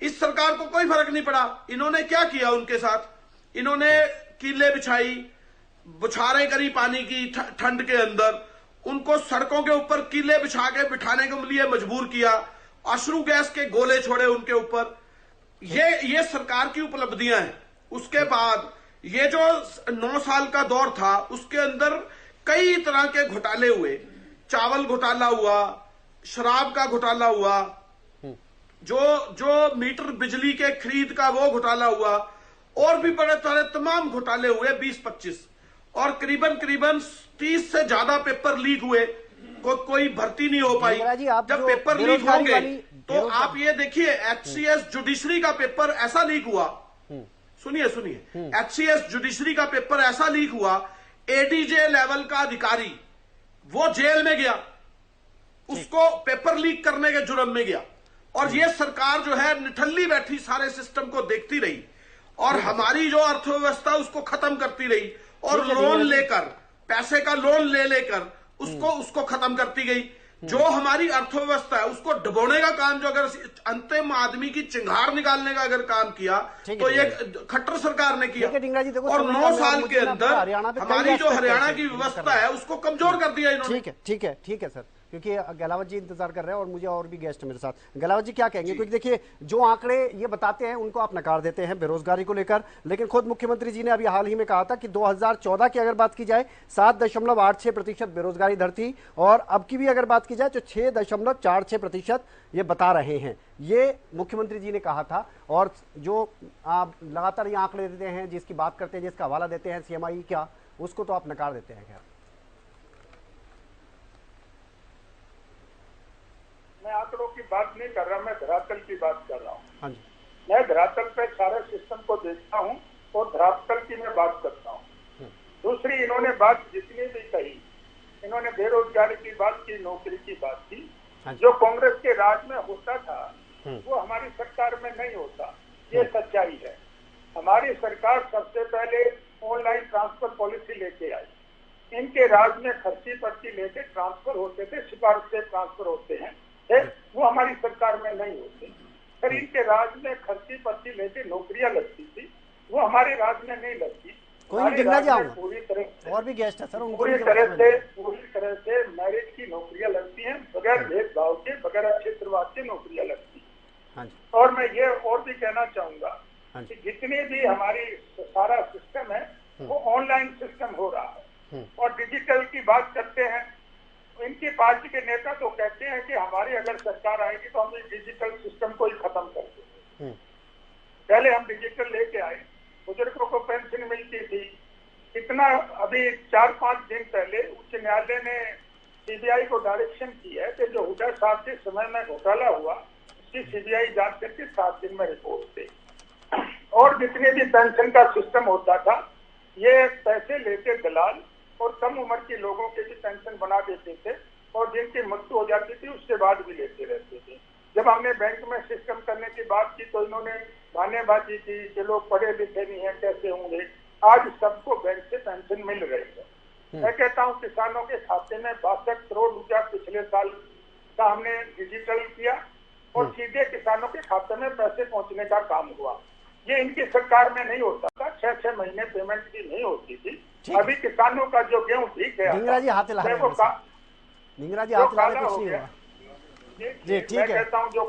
इस सरकार को कोई फर्क नहीं पड़ा। इन्होंने क्या किया उनके साथ? इन्होंने कीले बिछाई, बुछारें करी पानी की ठंड के अंदर, उनको सड़कों के ऊपर कीले बिछा के बिठाने के लिए मजबूर किया, अश्रु गैस के गोले छोड़े उनके ऊपर। ये सरकार की उपलब्धियां हैं। उसके बाद ये जो 9 साल का दौर था उसके अंदर कई तरह के घोटाले हुए। चावल घोटाला हुआ, शराब का घोटाला हुआ, जो मीटर बिजली के खरीद का वो घोटाला हुआ, और भी बड़े सारे तमाम घोटाले हुए 20-25, और करीबन 30 से ज्यादा पेपर लीक हुए। कोई भर्ती नहीं हो पाई। जब पेपर लीक होंगे तो आप ये देखिए, HCS जुडिशरी का पेपर ऐसा लीक हुआ, सुनिए HCS जुडिशरी का पेपर ऐसा लीक हुआ, ADJ लेवल का अधिकारी वो जेल में गया, उसको पेपर लीक करने के जुर्म में गया। और ये सरकार जो है निठल्ली बैठी, सारे सिस्टम को देखती रही, और हमारी जो अर्थव्यवस्था उसको खत्म करती रही, और लोन लेकर, पैसे का लोन लेकर उसको खत्म करती गई। जो हमारी अर्थव्यवस्था है उसको डुबोने का काम, जो अगर अंतिम आदमी की चिंगार निकालने का अगर काम किया तो ये खट्टर सरकार ने किया। और 9 साल के अंदर हमारी जो हरियाणा की व्यवस्था है उसको कमजोर कर दिया इन्होंने। ठीक है सर, क्योंकि गहलावत जी इंतजार कर रहे हैं और मुझे और भी गेस्ट मेरे साथ। गहलावत जी क्या कहेंगे? क्योंकि देखिए जो आंकड़े ये बताते हैं उनको आप नकार देते हैं बेरोजगारी को लेकर, लेकिन खुद मुख्यमंत्री जी ने अभी हाल ही में कहा था कि 2014 की अगर बात की जाए 7.86% बेरोजगारी दर थी, और अब की भी अगर बात की जाए तो 6.46% ये बता रहे हैं। ये मुख्यमंत्री जी ने कहा था, और जो आप लगातार ये आंकड़े देते हैं, जिसकी बात करते हैं, जिसका हवाला देते हैं CMI का, उसको तो आप नकार देते हैं। खैर, मैं आंकड़ों की बात नहीं कर रहा, मैं धरातल की बात कर रहा हूँ। हाँ जी, मैं धरातल पे सारे सिस्टम को देखता हूँ और धरातल की मैं बात करता हूँ। दूसरी, इन्होंने बात जितनी भी कही, इन्होंने बेरोजगारी की बात की, नौकरी की बात की। जो कांग्रेस के राज में होता था वो हमारी सरकार में नहीं होता, ये सच्चाई है। हमारी सरकार सबसे पहले ऑनलाइन ट्रांसफर पॉलिसी लेके आई। इनके राज में खर्ची पर्ची लेके ट्रांसफर होते थे, सिफारिश से ट्रांसफर होते हैं, वो हमारी सरकार में नहीं होते। फिर इनके राज में खर्ची पर्ची लेके नौकरियां लगती थी, वो हमारे राज में नहीं लगती। पूरी तरह और भी गेस्ट है सर, पूरी तरह से मैरिट की नौकरियां लगती हैं, बगैर भेदभाव के, बगैर क्षेत्रवाद के नौकरियां लगती हैं। और मैं ये और भी कहना चाहूंगा कि जितनी भी हमारी सारा सिस्टम है वो ऑनलाइन सिस्टम हो रहा है। और डिजिटल की बात करते हैं, इनकी पार्टी के नेता तो कहते हैं कि हमारी अगर सरकार आएगी तो हम इस डिजिटल सिस्टम को ही खत्म कर देंगे। पहले हम डिजिटल लेके आए, बुजुर्गों को पेंशन मिलती थी, इतना अभी 4-5 दिन पहले उच्च न्यायालय ने सीबीआई को डायरेक्शन की है कि जो हुड्डा साहब के समय में घोटाला हुआ उसकी सीबीआई जांच करके 7 दिन में रिपोर्ट दे। और जितने भी पेंशन का सिस्टम होता था, ये पैसे लेते दलाल और कम उम्र के लोगों के भी पेंशन बना देते थे और जिनकी मृत्यु हो जाती थी उसके बाद भी लेते रहते थे। जब हमने बैंक में सिस्टम करने की बात की तो इन्होंने बहानेबाजी की कि लोग पढ़े लिखे नहीं है, कैसे होंगे। आज सबको बैंक से पेंशन मिल रही है। मैं कहता हूँ किसानों के खाते में 62 करोड़ रुपया पिछले साल का हमने डिजिटल किया और सीधे किसानों के खाते में पैसे पहुंचने का काम हुआ। ये इनकी सरकार में नहीं होता था, 6-6 महीने पेमेंट की नहीं होती थी। अभी किसानों का जो गेहूं ठीक है, ढींगरा जी हाथ ला रहे हैं, ढींगरा जी हाथ ला रहे हैं, कुछ नहीं हुआ जी, ठीक है। मैं कहता हूँ जो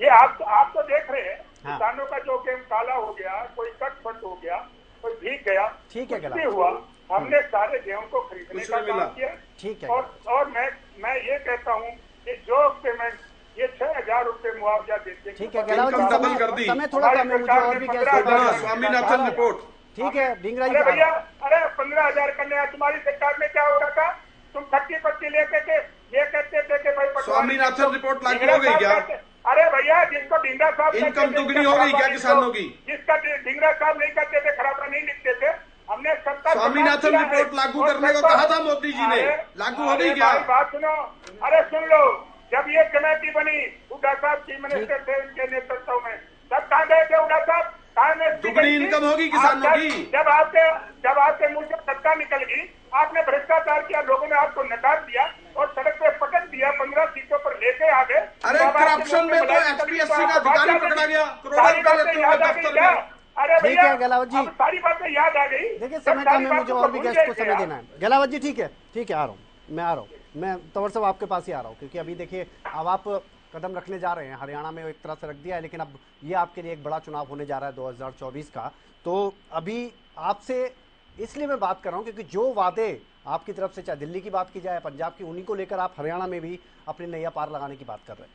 ये आप तो देख रहे हैं, किसानों का जो गेहूं काला हो गया, कोई कटफट हो गया, कोई भीग गया, ठीक है, कुछ हुआ, हमने सारे गेहूं को खरीदने का काम किया। ठीक है। और मैं ये कहता हूँ कि जो पेमेंट ये 6,000 रुपए मुआवजा देते, ठीक है, डबल कर दी, समय थोड़ा कम है, मुझे और भी स्वामीनाथन रिपोर्ट, ठीक है। ढींगरा जी भैया, अरे 15,000 करने तुम्हारी सरकार में क्या हो रहा था? तुम खट्टी पट्टी लेके के ये कहते थे कि भाई स्वामीनाथन रिपोर्ट लागू हो गई क्या? अरे भैया, जिसको ढींगरा साहब इनकम दुगनी हो गई क्या किसानों की? जिसका ढींगरा साहब नहीं करते थे, खराबा नहीं लिखते थे, हमने स्वामीनाथन रिपोर्ट लागू करने को कहा था मोदी जी ने, लागू हो गई क्या? बात सुनो, अरे सुन लो, जब ये कमेटी बनी हुड्डा साहब चीफ मिनिस्टर थे, उनके नेतृत्व में, तब कहाँ गए थे हुड्डा साहब? दुगनी इनकम होगी किसानों की। जब आपके मुंह से सत्ता निकल गई, आपने भ्रष्टाचार किया, लोगों ने आपको नकार दिया और सड़क पे पटक दिया, 15 सीटों पर लेके आ गए। अरे करप्शन में तो एचपीएससी का अधिकारी पकड़ा गया, करोड़ों रुपए लेते हुए दफ्तर में। अरे ठीक है गहलावत जी, सारी बातें याद आ गई। देखिए समय कम है, मुझे और भी गेस्ट को समय देना है। गहलावत जी ठीक है, ठीक है, आ रहा हूँ, मैं तंवर साहब आपके पास ही आ रहा हूँ, क्योंकि अभी देखिए अब आप कदम रखने जा रहे हैं, हरियाणा में एक तरह से रख दिया है, लेकिन अब ये आपके लिए एक बड़ा चुनाव होने जा रहा है 2024 का। तो अभी आपसे इसलिए मैं बात कर रहा हूँ क्योंकि जो वादे आपकी तरफ से, चाहे दिल्ली की बात की जाए, पंजाब की, उन्हीं को लेकर आप हरियाणा में भी अपनी नैया पार लगाने की बात कर रहे हैं।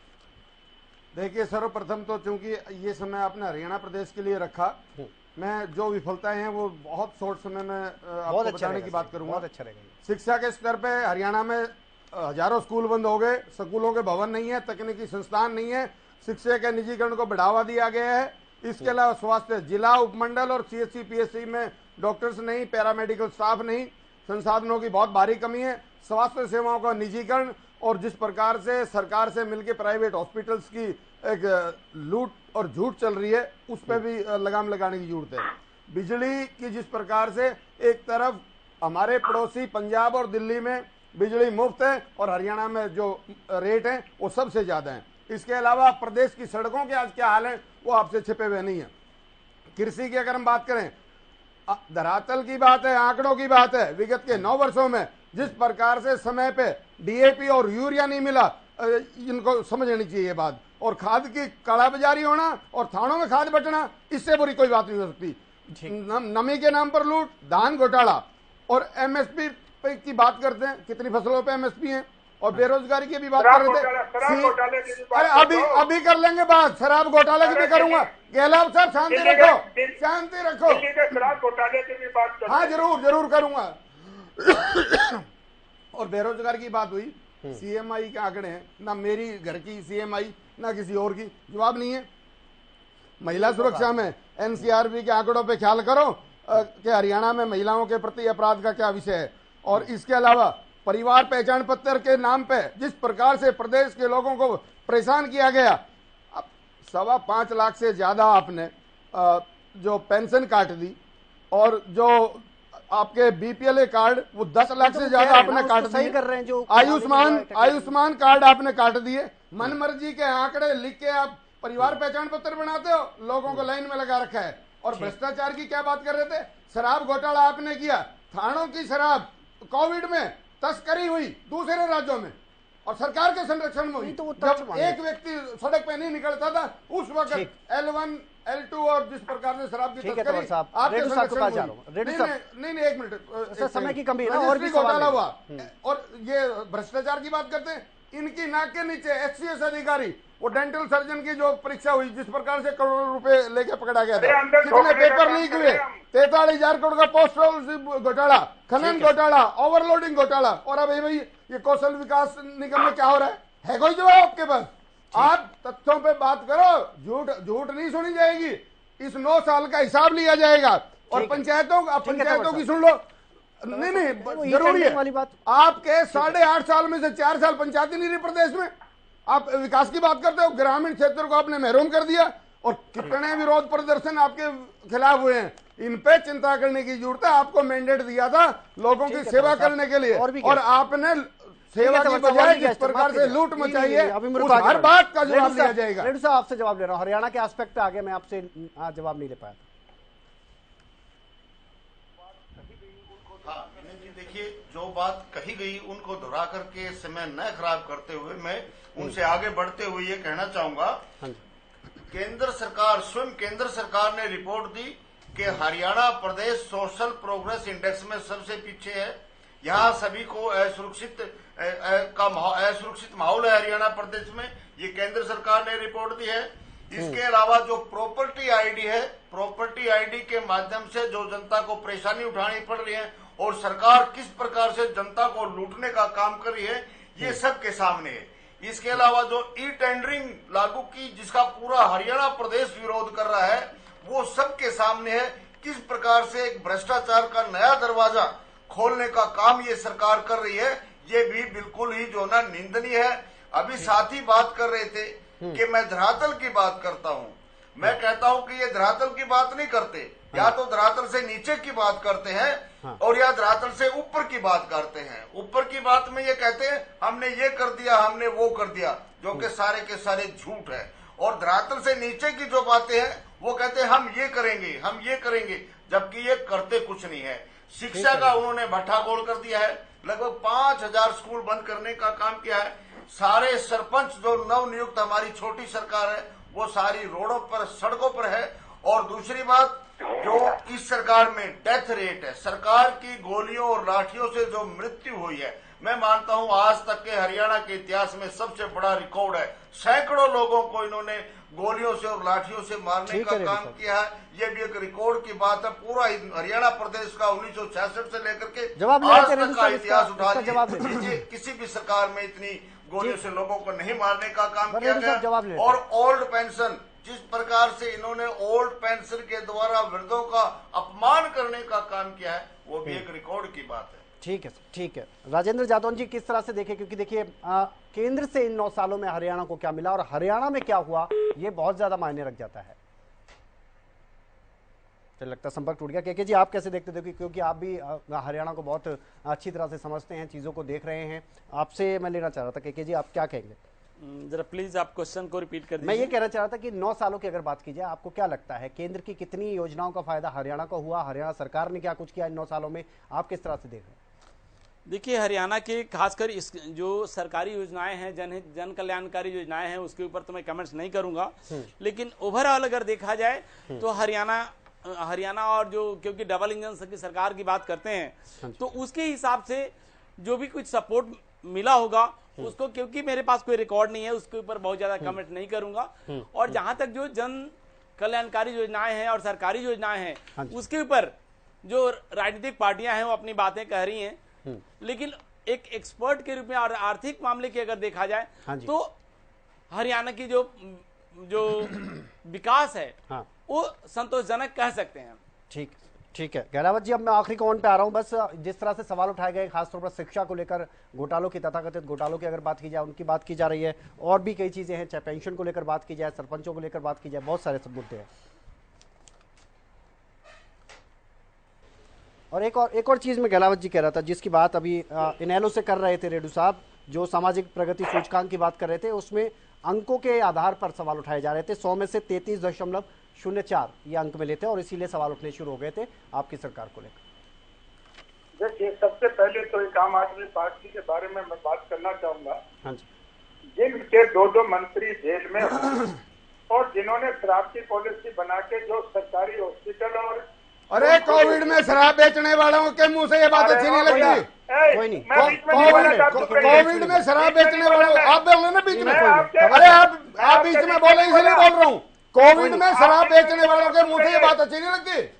देखिए सर्वप्रथम तो चूंकि ये समय आपने हरियाणा प्रदेश के लिए रखा, मैं जो विफलताएं हैं वो बहुत शॉर्ट समय में आपको बताने की बात करूंगा। बहुत अच्छा रहेगा। शिक्षा के स्तर पे हरियाणा में हजारों स्कूल बंद हो गए, स्कूलों के भवन नहीं है, तकनीकी संस्थान नहीं है, शिक्षा के निजीकरण को बढ़ावा दिया गया है। इसके अलावा स्वास्थ्य जिला, उपमंडल और सीएचसी पीएचसी में डॉक्टर्स नहीं, पैरामेडिकल स्टाफ नहीं, संसाधनों की बहुत भारी कमी है। स्वास्थ्य सेवाओं का निजीकरण और जिस प्रकार से सरकार से मिलकर प्राइवेट हॉस्पिटल्स की एक लूट और झूठ चल रही है, उस पर भी लगाम लगाने की जरूरत है। बिजली की जिस प्रकार से एक तरफ हमारे पड़ोसी पंजाब और दिल्ली में बिजली मुफ्त है और हरियाणा में जो रेट है वो सबसे ज्यादा है। इसके अलावा प्रदेश की सड़कों के आज क्या हाल है वो आपसे छिपे हुए नहीं है। कृषि की अगर हम बात करें, धरातल की बात है, आंकड़ों की बात है, विगत के 9 वर्षों में जिस प्रकार से समय पे डीएपी और यूरिया नहीं मिला, इनको समझ लेनी चाहिए बात। और खाद की कालाबाजारी होना और थानों में खाद बटना, इससे बुरी कोई बात नहीं हो सकती। नमी के नाम पर लूट, धान घोटाला और एमएसपी की बात करते हैं, कितनी फसलों पे एमएसपी है, और बेरोजगारी की भी बात कर रहे थे। अरे अभी कर लेंगे बात, शराब घोटाले की भी करूंगा। गहलोत साहब शांति रखो, शांति रखो। शराब घोटाले की भी बात, हाँ जरूर करूंगा। और बेरोजगारी की बात हुई, सीएमआई के आंकड़े हैं, ना मेरी घर की सीएमआई ना किसी और की, जवाब नहीं है। महिला सुरक्षा में एनसीआरबी के आंकड़ों पे ख्याल करो कि हरियाणा में महिलाओं के प्रति अपराध का क्या विषय है। और इसके अलावा परिवार पहचान पत्र के नाम पे जिस प्रकार से प्रदेश के लोगों को परेशान किया गया, अब 5.25 लाख से ज्यादा आपने जो पेंशन काट दी, और जो आपके बीपीएल कार्ड वो 10 लाख से ज्यादा आपने काट दिए। कर रहे हैं जो आयुष्मान कार्ड आपने काट दिए। मनमर्जी के आंकड़े लिख के आप परिवार पहचान पत्र बनाते हो, लोगों को लाइन में लगा रखा है। और भ्रष्टाचार की क्या बात कर रहे थे, शराब घोटाला आपने किया, थानों की शराब कोविड में तस्करी हुई दूसरे राज्यों में और सरकार के संरक्षण में हुई। तो जब एक व्यक्ति सड़क पे नहीं निकलता था उस वक्त L1 L2 और जिस प्रकार से शराब की तस्करी आपके संरक्षण में नहीं एक मिनट, समय की कमी है और भी घोटाला हुआ। और ये भ्रष्टाचार की बात करते हैं, इनकी नाक के नीचे HCS अधिकारी वो डेंटल सर्जन की जो परीक्षा हुई, जिस प्रकार से करोड़ों रुपए लेके पकड़ा गया था, कितने पेपर लीक हुए, 43,000 करोड़ का पोस्ट ऑफिस घोटाला, खनन घोटाला, ओवरलोडिंग घोटाला, और अब भाई ये कौशल विकास निगम में क्या हो रहा है कोई जवाब आपके पास? आप तथ्यों पे बात करो, झूठ नहीं सुनी जाएगी। इस 9 साल का हिसाब लिया जाएगा। और पंचायतों की सुन लो, नहीं जरूरी है वाली बात। आपके 8.5 साल में से 4 साल पंचायती नहीं रही प्रदेश में, आप विकास की बात करते हो, ग्रामीण क्षेत्र को आपने महरूम कर दिया। और कितने विरोध प्रदर्शन आपके खिलाफ हुए हैं, इन पे चिंता करने की जरूरत है। आपको मैंडेट दिया था लोगों की सेवा करने के लिए, और आपने सेवा की बजाय जिस प्रकार से लूट मचाई है, हर बात का जवाब दिया जाएगा। रेड्डी साहब आपसे जवाब ले रहा हूँ, हरियाणा के एस्पेक्ट पे आगे मैं आपसे जवाब नहीं ले पाया। देखिए, जो बात कही गई उनको दोहरा करके समय न खराब करते हुए मैं उनसे आगे बढ़ते हुए ये कहना चाहूंगा, केंद्र सरकार, स्वयं केंद्र सरकार ने रिपोर्ट दी कि हरियाणा प्रदेश सोशल प्रोग्रेस इंडेक्स में सबसे पीछे है। यहाँ सभी को असुरक्षित माहौल है हरियाणा प्रदेश में, ये केंद्र सरकार ने रिपोर्ट दी है। इसके अलावा जो प्रॉपर्टी आईडी है, प्रॉपर्टी आईडी के माध्यम से जो जनता को परेशानी उठानी पड़ रही है और सरकार किस प्रकार से जनता को लूटने का काम कर रही है, ये सबके सामने है। इसके अलावा जो ई टेंडरिंग लागू की, जिसका पूरा हरियाणा प्रदेश विरोध कर रहा है, वो सबके सामने है। किस प्रकार से एक भ्रष्टाचार का नया दरवाजा खोलने का काम ये सरकार कर रही है, ये भी बिल्कुल ही जो ना निंदनीय है। अभी साथी बात कर रहे थे कि मैं धरातल की बात करता हूँ, मैं कहता हूँ कि ये धरातल की बात नहीं करते, या तो धरातल से नीचे की बात करते हैं और या धरातल से ऊपर की बात करते हैं। ऊपर की बात में ये कहते हैं हमने ये कर दिया, हमने वो कर दिया, जो कि सारे के सारे झूठ है। और धरातल से नीचे की जो बातें हैं वो कहते हैं हम ये करेंगे, हम ये करेंगे, जबकि ये करते कुछ नहीं है। शिक्षा का उन्होंने भट्ठा गोल कर दिया है, लगभग 5,000 स्कूल बंद करने का काम किया है। सारे सरपंच जो नव नियुक्त हमारी छोटी सरकार है वो सारी रोडों पर, सड़कों पर है। और दूसरी बात, जो इस सरकार में डेथ रेट है, सरकार की गोलियों और लाठियों से जो मृत्यु हुई है, मैं मानता हूं आज तक के हरियाणा के इतिहास में सबसे बड़ा रिकॉर्ड है। सैकड़ों लोगों को इन्होंने गोलियों से और लाठियों से मारने का काम किया है, ये भी एक रिकॉर्ड की बात है। पूरा हरियाणा प्रदेश का 1966 से लेकर के आज तक का इतिहास उठा लीजिए, किसी भी सरकार में इतनी गोलियों से लोगों को नहीं मारने का काम किया गया। और ओल्ड पेंशन, जिस प्रकार से इन्होंने ओल्ड पेंशन के द्वारा वृद्धों का अपमान करने का काम किया है, वो भी एक रिकॉर्ड की बात है। ठीक है, ठीक है। राजेंद्र जादौन जी किस तरह से देखें, क्योंकि देखिए केंद्र से इन 9 सालों में हरियाणा को क्या मिला और हरियाणा में क्या हुआ, ये बहुत ज्यादा मायने रख जाता है। चल लगता संपर्क टूट गया। केके जी आप कैसे देखते थे, क्योंकि आप भी हरियाणा को बहुत अच्छी तरह से समझते हैं, चीजों को देख रहे हैं, आपसे मैं लेना चाह रहा था केके जी आप क्या कहेंगे? जरा प्लीज आप क्वेश्चन को रिपीट कर दीजिए। मैं ये कहना चाह रहा था कि 9 सालों की अगर बात की जाए, आपको क्या लगता है केंद्र की कितनी योजनाओं का फायदा हरियाणा को हुआ, हरियाणा सरकार ने क्या कुछ किया इन 9 सालों में, आप किस तरह से देख रहे हैं? देखिए, हरियाणा के खासकर इस जो सरकारी योजनाएं हैं, जन कल्याणकारी योजनाएं हैं, उसके ऊपर तो मैं कमेंट्स नहीं करूंगा, लेकिन ओवरऑल अगर देखा जाए तो हरियाणा और जो, क्योंकि डबल इंजन की सरकार की बात करते हैं, तो उसके हिसाब से जो भी कुछ सपोर्ट मिला होगा उसको, क्योंकि मेरे पास कोई रिकॉर्ड नहीं है, उसके ऊपर बहुत ज्यादा कमेंट नहीं करूंगा। और जहां तक जो जन कल्याणकारी योजनाएं हैं और सरकारी योजनाएं हैं, उसके ऊपर जो राजनीतिक पार्टियां हैं वो अपनी बातें कह रही हैं, लेकिन एक एक्सपर्ट के रूप में और आर्थिक मामले की अगर देखा जाए तो हरियाणा की जो विकास है वो संतोषजनक कह सकते हैं। ठीक है गहलावत जी, अब मैं आखिरी कौन पे आ रहा हूं। बस जिस तरह से सवाल उठाए गए खासतौर पर शिक्षा को लेकर, घोटालों की, तथाकथित घोटालों की अगर बात की जाए, उनकी बात की जा रही है, और भी कई चीजें हैं, चाहे पेंशन को लेकर बात की जाए, सरपंचों को लेकर बात की जाए, बहुत सारे सब मुद्दे हैं। और एक और चीज में गहलावत जी कह रहा था, जिसकी बात अभी इनेलो से कर रहे थे रेड्डी साहब, जो सामाजिक प्रगति सूचकांक की बात कर रहे थे, उसमें अंकों के आधार पर सवाल उठाए जा रहे थे। 100 में से 33.04 ये अंक में लेते हैं, और इसीलिए सवाल उठने शुरू हो गए थे आपकी सरकार को लेकर। देखिए, सबसे पहले तो एक आम आदमी पार्टी के बारे में मैं बात करना चाहूंगा। हाँ जी। जिनके 2 मंत्री जेल में और जिन्होंने ड्राफ्टी पॉलिसी बना के जो सरकारी हॉस्पिटल और अरे कोविड में शराब बेचने वालों के मुंह से ये बात अच्छी नहीं लगती। कोई नहीं, कोविड में शराब बेचने वालों, आप बोलो ना बीच में, अरे आप बीच में बोले इसलिए बोल रहा हूँ। कोविड में शराब बेचने वालों के मुंह से ये बात अच्छी नहीं लगती।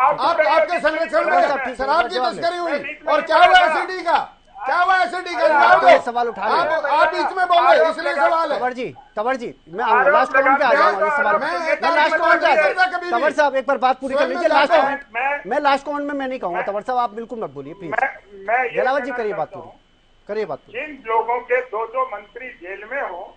आपके संरक्षण में शराब की तस्करी हुई और क्या हुआ एसिडी का, क्या हुआ एसिडी का सवाल उठा आप बीच में बोल रहे इसलिए सवाल है। तंवर जी मैं लास्ट कमेंट पे आ जाऊंगा इस सवाल मैं लास्ट कमेंट पे आ जाऊंगा। तंवर साहब एक बार बात पूरी कर लीजिए, लास्ट कमेंट मैं लास्ट कमेंट में मैं नहीं कहूंगा। तंवर साहब आप बिल्कुल मत बोलिए प्लीज। जलावत जी करिए बात पूरी, करिए बात पूरी। जिन लोगों के 2 मंत्री जेल में हो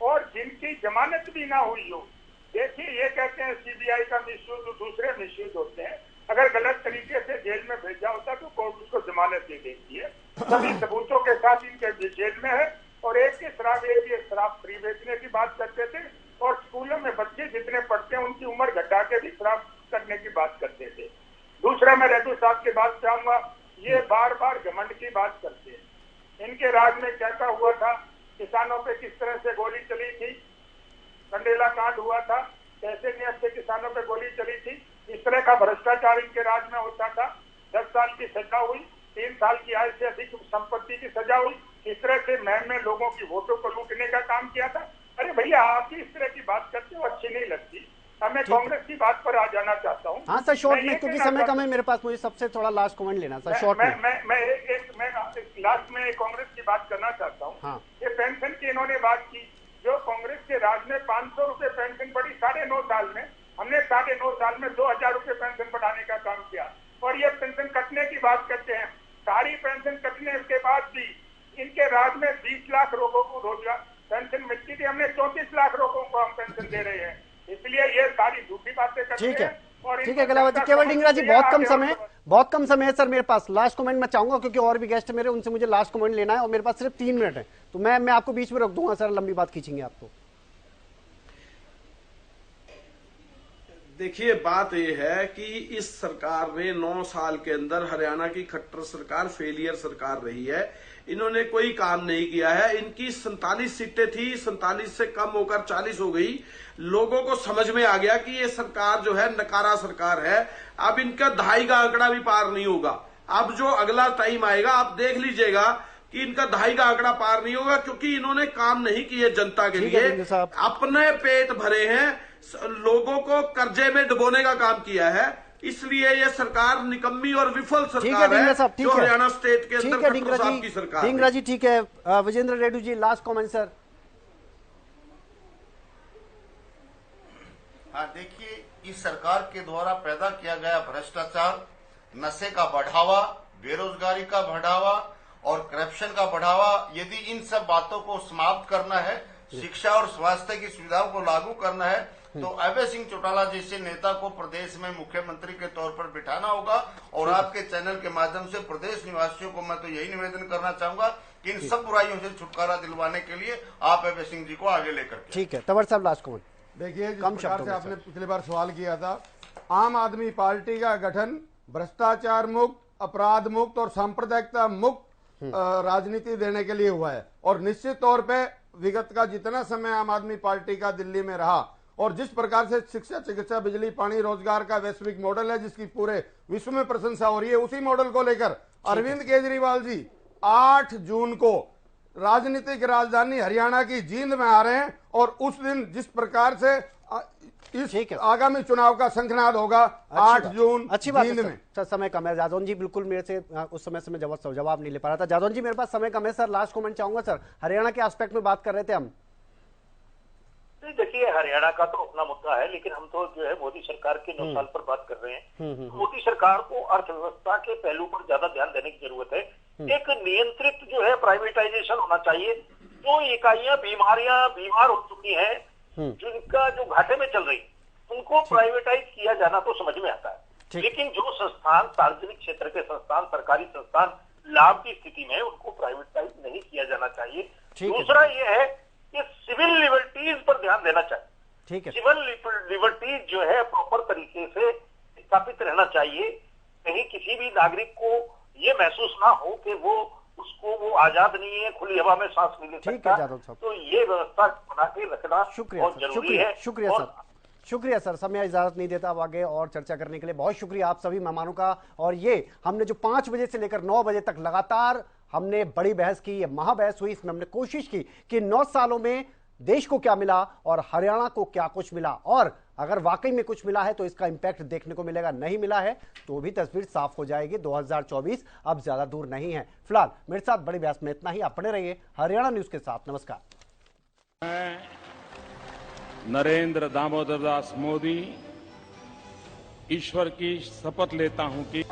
और जिनकी जमानत भी ना हुई हो, देखिए ये कहते हैं सीबीआई का मिसयूज, दूसरे मिसयूज होते हैं। अगर गलत तरीके से जेल में भेजा होता तो कोर्ट उसको जमानत दे देती है। सभी सबूतों के साथ इनके जेल में है और एक ही शराब फ्री बेचने की बात करते थे और स्कूलों में बच्चे जितने पढ़ते हैं उनकी उम्र घटा के भी शराब करने की बात करते थे। दूसरा मैं रेड्डी साहब की बात चाहूंगा, ये बार बार घमंड की बात करते हैं। इनके राज में क्या क्या हुआ था, किसानों पे किस तरह से गोली चली थी, कंडेला कांड हुआ था, कैसे नियत से किसानों पे गोली चली थी, इस तरह का भ्रष्टाचार इनके राज में होता था। 10 साल की सजा हुई, 3 साल की आय से अधिक संपत्ति की सजा हुई। इस तरह से मैं लोगों की वोटों को लूटने का काम किया था। अरे भैया आप ही इस तरह की बात करते हो, अच्छी नहीं लगती। मैं कांग्रेस की बात पर आ जाना चाहता हूँ। हाँ सर शॉर्ट में, क्योंकि समय कम है मेरे पास, मुझे सबसे थोड़ा लास्ट कमेंट लेना सर शॉर्ट में। मैं लास्ट में कांग्रेस की बात करना चाहता हूँ। हाँ। ये पेंशन की इन्होंने बात की, जो कांग्रेस के राज में 500 रुपए पेंशन बढ़ी 9.5 साल में, हमने 9.5 साल में 2000 रुपए पेंशन बढ़ाने का काम किया। और ये पेंशन कटने की बात करते हैं, सारी पेंशन कटने के बाद भी इनके राज में 20 लाख लोगों को रोजगार पेंशन मिलती थी, हमने 34 लाख लोगों को हम पेंशन दे रहे हैं। इसलिए ये सारी झूठी बातें करते हैं। ठीक है गलावत जी, केवल डिंगरा जी बहुत कम समय है सर मेरे पास। लास्ट कमेंट मैं चाहूंगा क्योंकि और भी गेस्ट मेरे, उनसे मुझे लास्ट कमेंट लेना है और मेरे पास सिर्फ 3 मिनट है, तो मैं आपको बीच में रोक दूंगा सर, लंबी बात खींचेंगे आपको। देखिए बात यह है कि इस सरकार ने 9 साल के अंदर हरियाणा की खट्टर सरकार फेलियर सरकार रही है। इन्होंने कोई काम नहीं किया है। इनकी 47 सीटें थी, 47 से कम होकर 40 हो गई। लोगों को समझ में आ गया कि ये सरकार जो है नकारा सरकार है। अब इनका 2.5 का आंकड़ा भी पार नहीं होगा। अब जो अगला टाइम आएगा आप देख लीजिएगा कि इनका 2.5 का आंकड़ा पार नहीं होगा, क्योंकि इन्होंने काम नहीं किए जनता के लिए। अपने पेट भरे हैं, लोगों को कर्जे में डुबोने का काम किया है। इसलिए ये सरकार निकम्मी और विफल सरकार है जो हरियाणा स्टेट के अंदर खट्टर साहब की सरकार। डिंगरा जी ठीक है। Vijendra Reddy ji last comment sir. हाँ देखिए, इस सरकार के द्वारा पैदा किया गया भ्रष्टाचार, नशे का बढ़ावा, बेरोजगारी का बढ़ावा और करप्शन का बढ़ावा, यदि इन सब बातों को समाप्त करना है, शिक्षा और स्वास्थ्य की सुविधाओं को लागू करना है, तो अभय सिंह चौटाला जैसे नेता को प्रदेश में मुख्यमंत्री के तौर पर बिठाना होगा। और आपके चैनल के माध्यम से प्रदेश निवासियों को मैं तो यही निवेदन करना चाहूंगा कि इन सब बुराइयों से छुटकारा दिलवाने के लिए आप अभय सिंह जी को आगे लेकर। ठीक है तंवर साहब लास्ट कमेंट। देखिए जिस प्रकार से आपने पिछली बार सवाल किया था, आम आदमी पार्टी का गठन भ्रष्टाचार मुक्त, अपराध मुक्त और सांप्रदायिकता मुक्त राजनीति देने के लिए हुआ है। और निश्चित तौर पे विगत का जितना समय आम आदमी पार्टी का दिल्ली में रहा और जिस प्रकार से शिक्षा, चिकित्सा, बिजली, पानी, रोजगार का वैश्विक मॉडल है जिसकी पूरे विश्व में प्रशंसा हो रही है, उसी मॉडल को लेकर अरविंद केजरीवाल जी 8 जून को राजनीतिक राजधानी हरियाणा की जींद में आ रहे हैं। और उस दिन जिस प्रकार से इस आगामी चुनाव का शंखनाद होगा 8 जून अच्छी बात है सर। समय कम है। जादौन जी बिल्कुल मेरे से उस समय से मैं जवाब नहीं ले पा रहा था। जादौन जी मेरे पास समय कम है सर, लास्ट कमेंट चाहूंगा सर। हरियाणा के एस्पेक्ट में बात कर रहे थे हम। देखिए हरियाणा का तो अपना मुद्दा है, लेकिन हम तो जो है मोदी सरकार के 9 साल पर बात कर रहे हैं। मोदी सरकार को अर्थव्यवस्था के पहलू पर ज्यादा ध्यान देने की जरूरत है। एक नियंत्रित जो है प्राइवेटाइजेशन होना चाहिए। जो इकाइयां बीमार हो चुकी हैं, जिनका जो घाटे में चल रही, उनको प्राइवेटाइज किया जाना तो समझ में आता है। लेकिन जो संस्थान सार्वजनिक क्षेत्र के संस्थान, सरकारी संस्थान लाभ की स्थिति में, उनको प्राइवेटाइज नहीं किया जाना चाहिए। दूसरा ये है कि सिविल लिबर्टीज पर ध्यान देना चाहिए। ठीक है, सिविल लिबर्टीज जो है प्रॉपर तरीके से स्थापित रहना चाहिए। कहीं किसी भी नागरिक को ये महसूस ना हो कि वो आजाद नहीं है, खुली हवा में सांस नहीं ले सकता। तो ये व्यवस्था बना के रखना बहुत जरूरी है। शुक्रिया सर। शुक्रिया सर, समय इजाजत नहीं देता अब आगे और चर्चा करने के लिए। बहुत शुक्रिया आप सभी मेहमानों का। और ये हमने जो 5 बजे से लेकर 9 बजे तक लगातार हमने बड़ी बहस की, ये महाबहस हुई, इसमें हमने कोशिश की कि 9 सालों में देश को क्या मिला और हरियाणा को क्या कुछ मिला, और अगर वाकई में कुछ मिला है तो इसका इंपैक्ट देखने को मिलेगा, नहीं मिला है तो भी तस्वीर साफ हो जाएगी। 2024 अब ज्यादा दूर नहीं है। फिलहाल मेरे साथ बड़ी बहस में इतना ही। आप बने रहिए हरियाणा न्यूज के साथ। नमस्कार। मैं नरेंद्र दामोदर दास मोदी ईश्वर की शपथ लेता हूं कि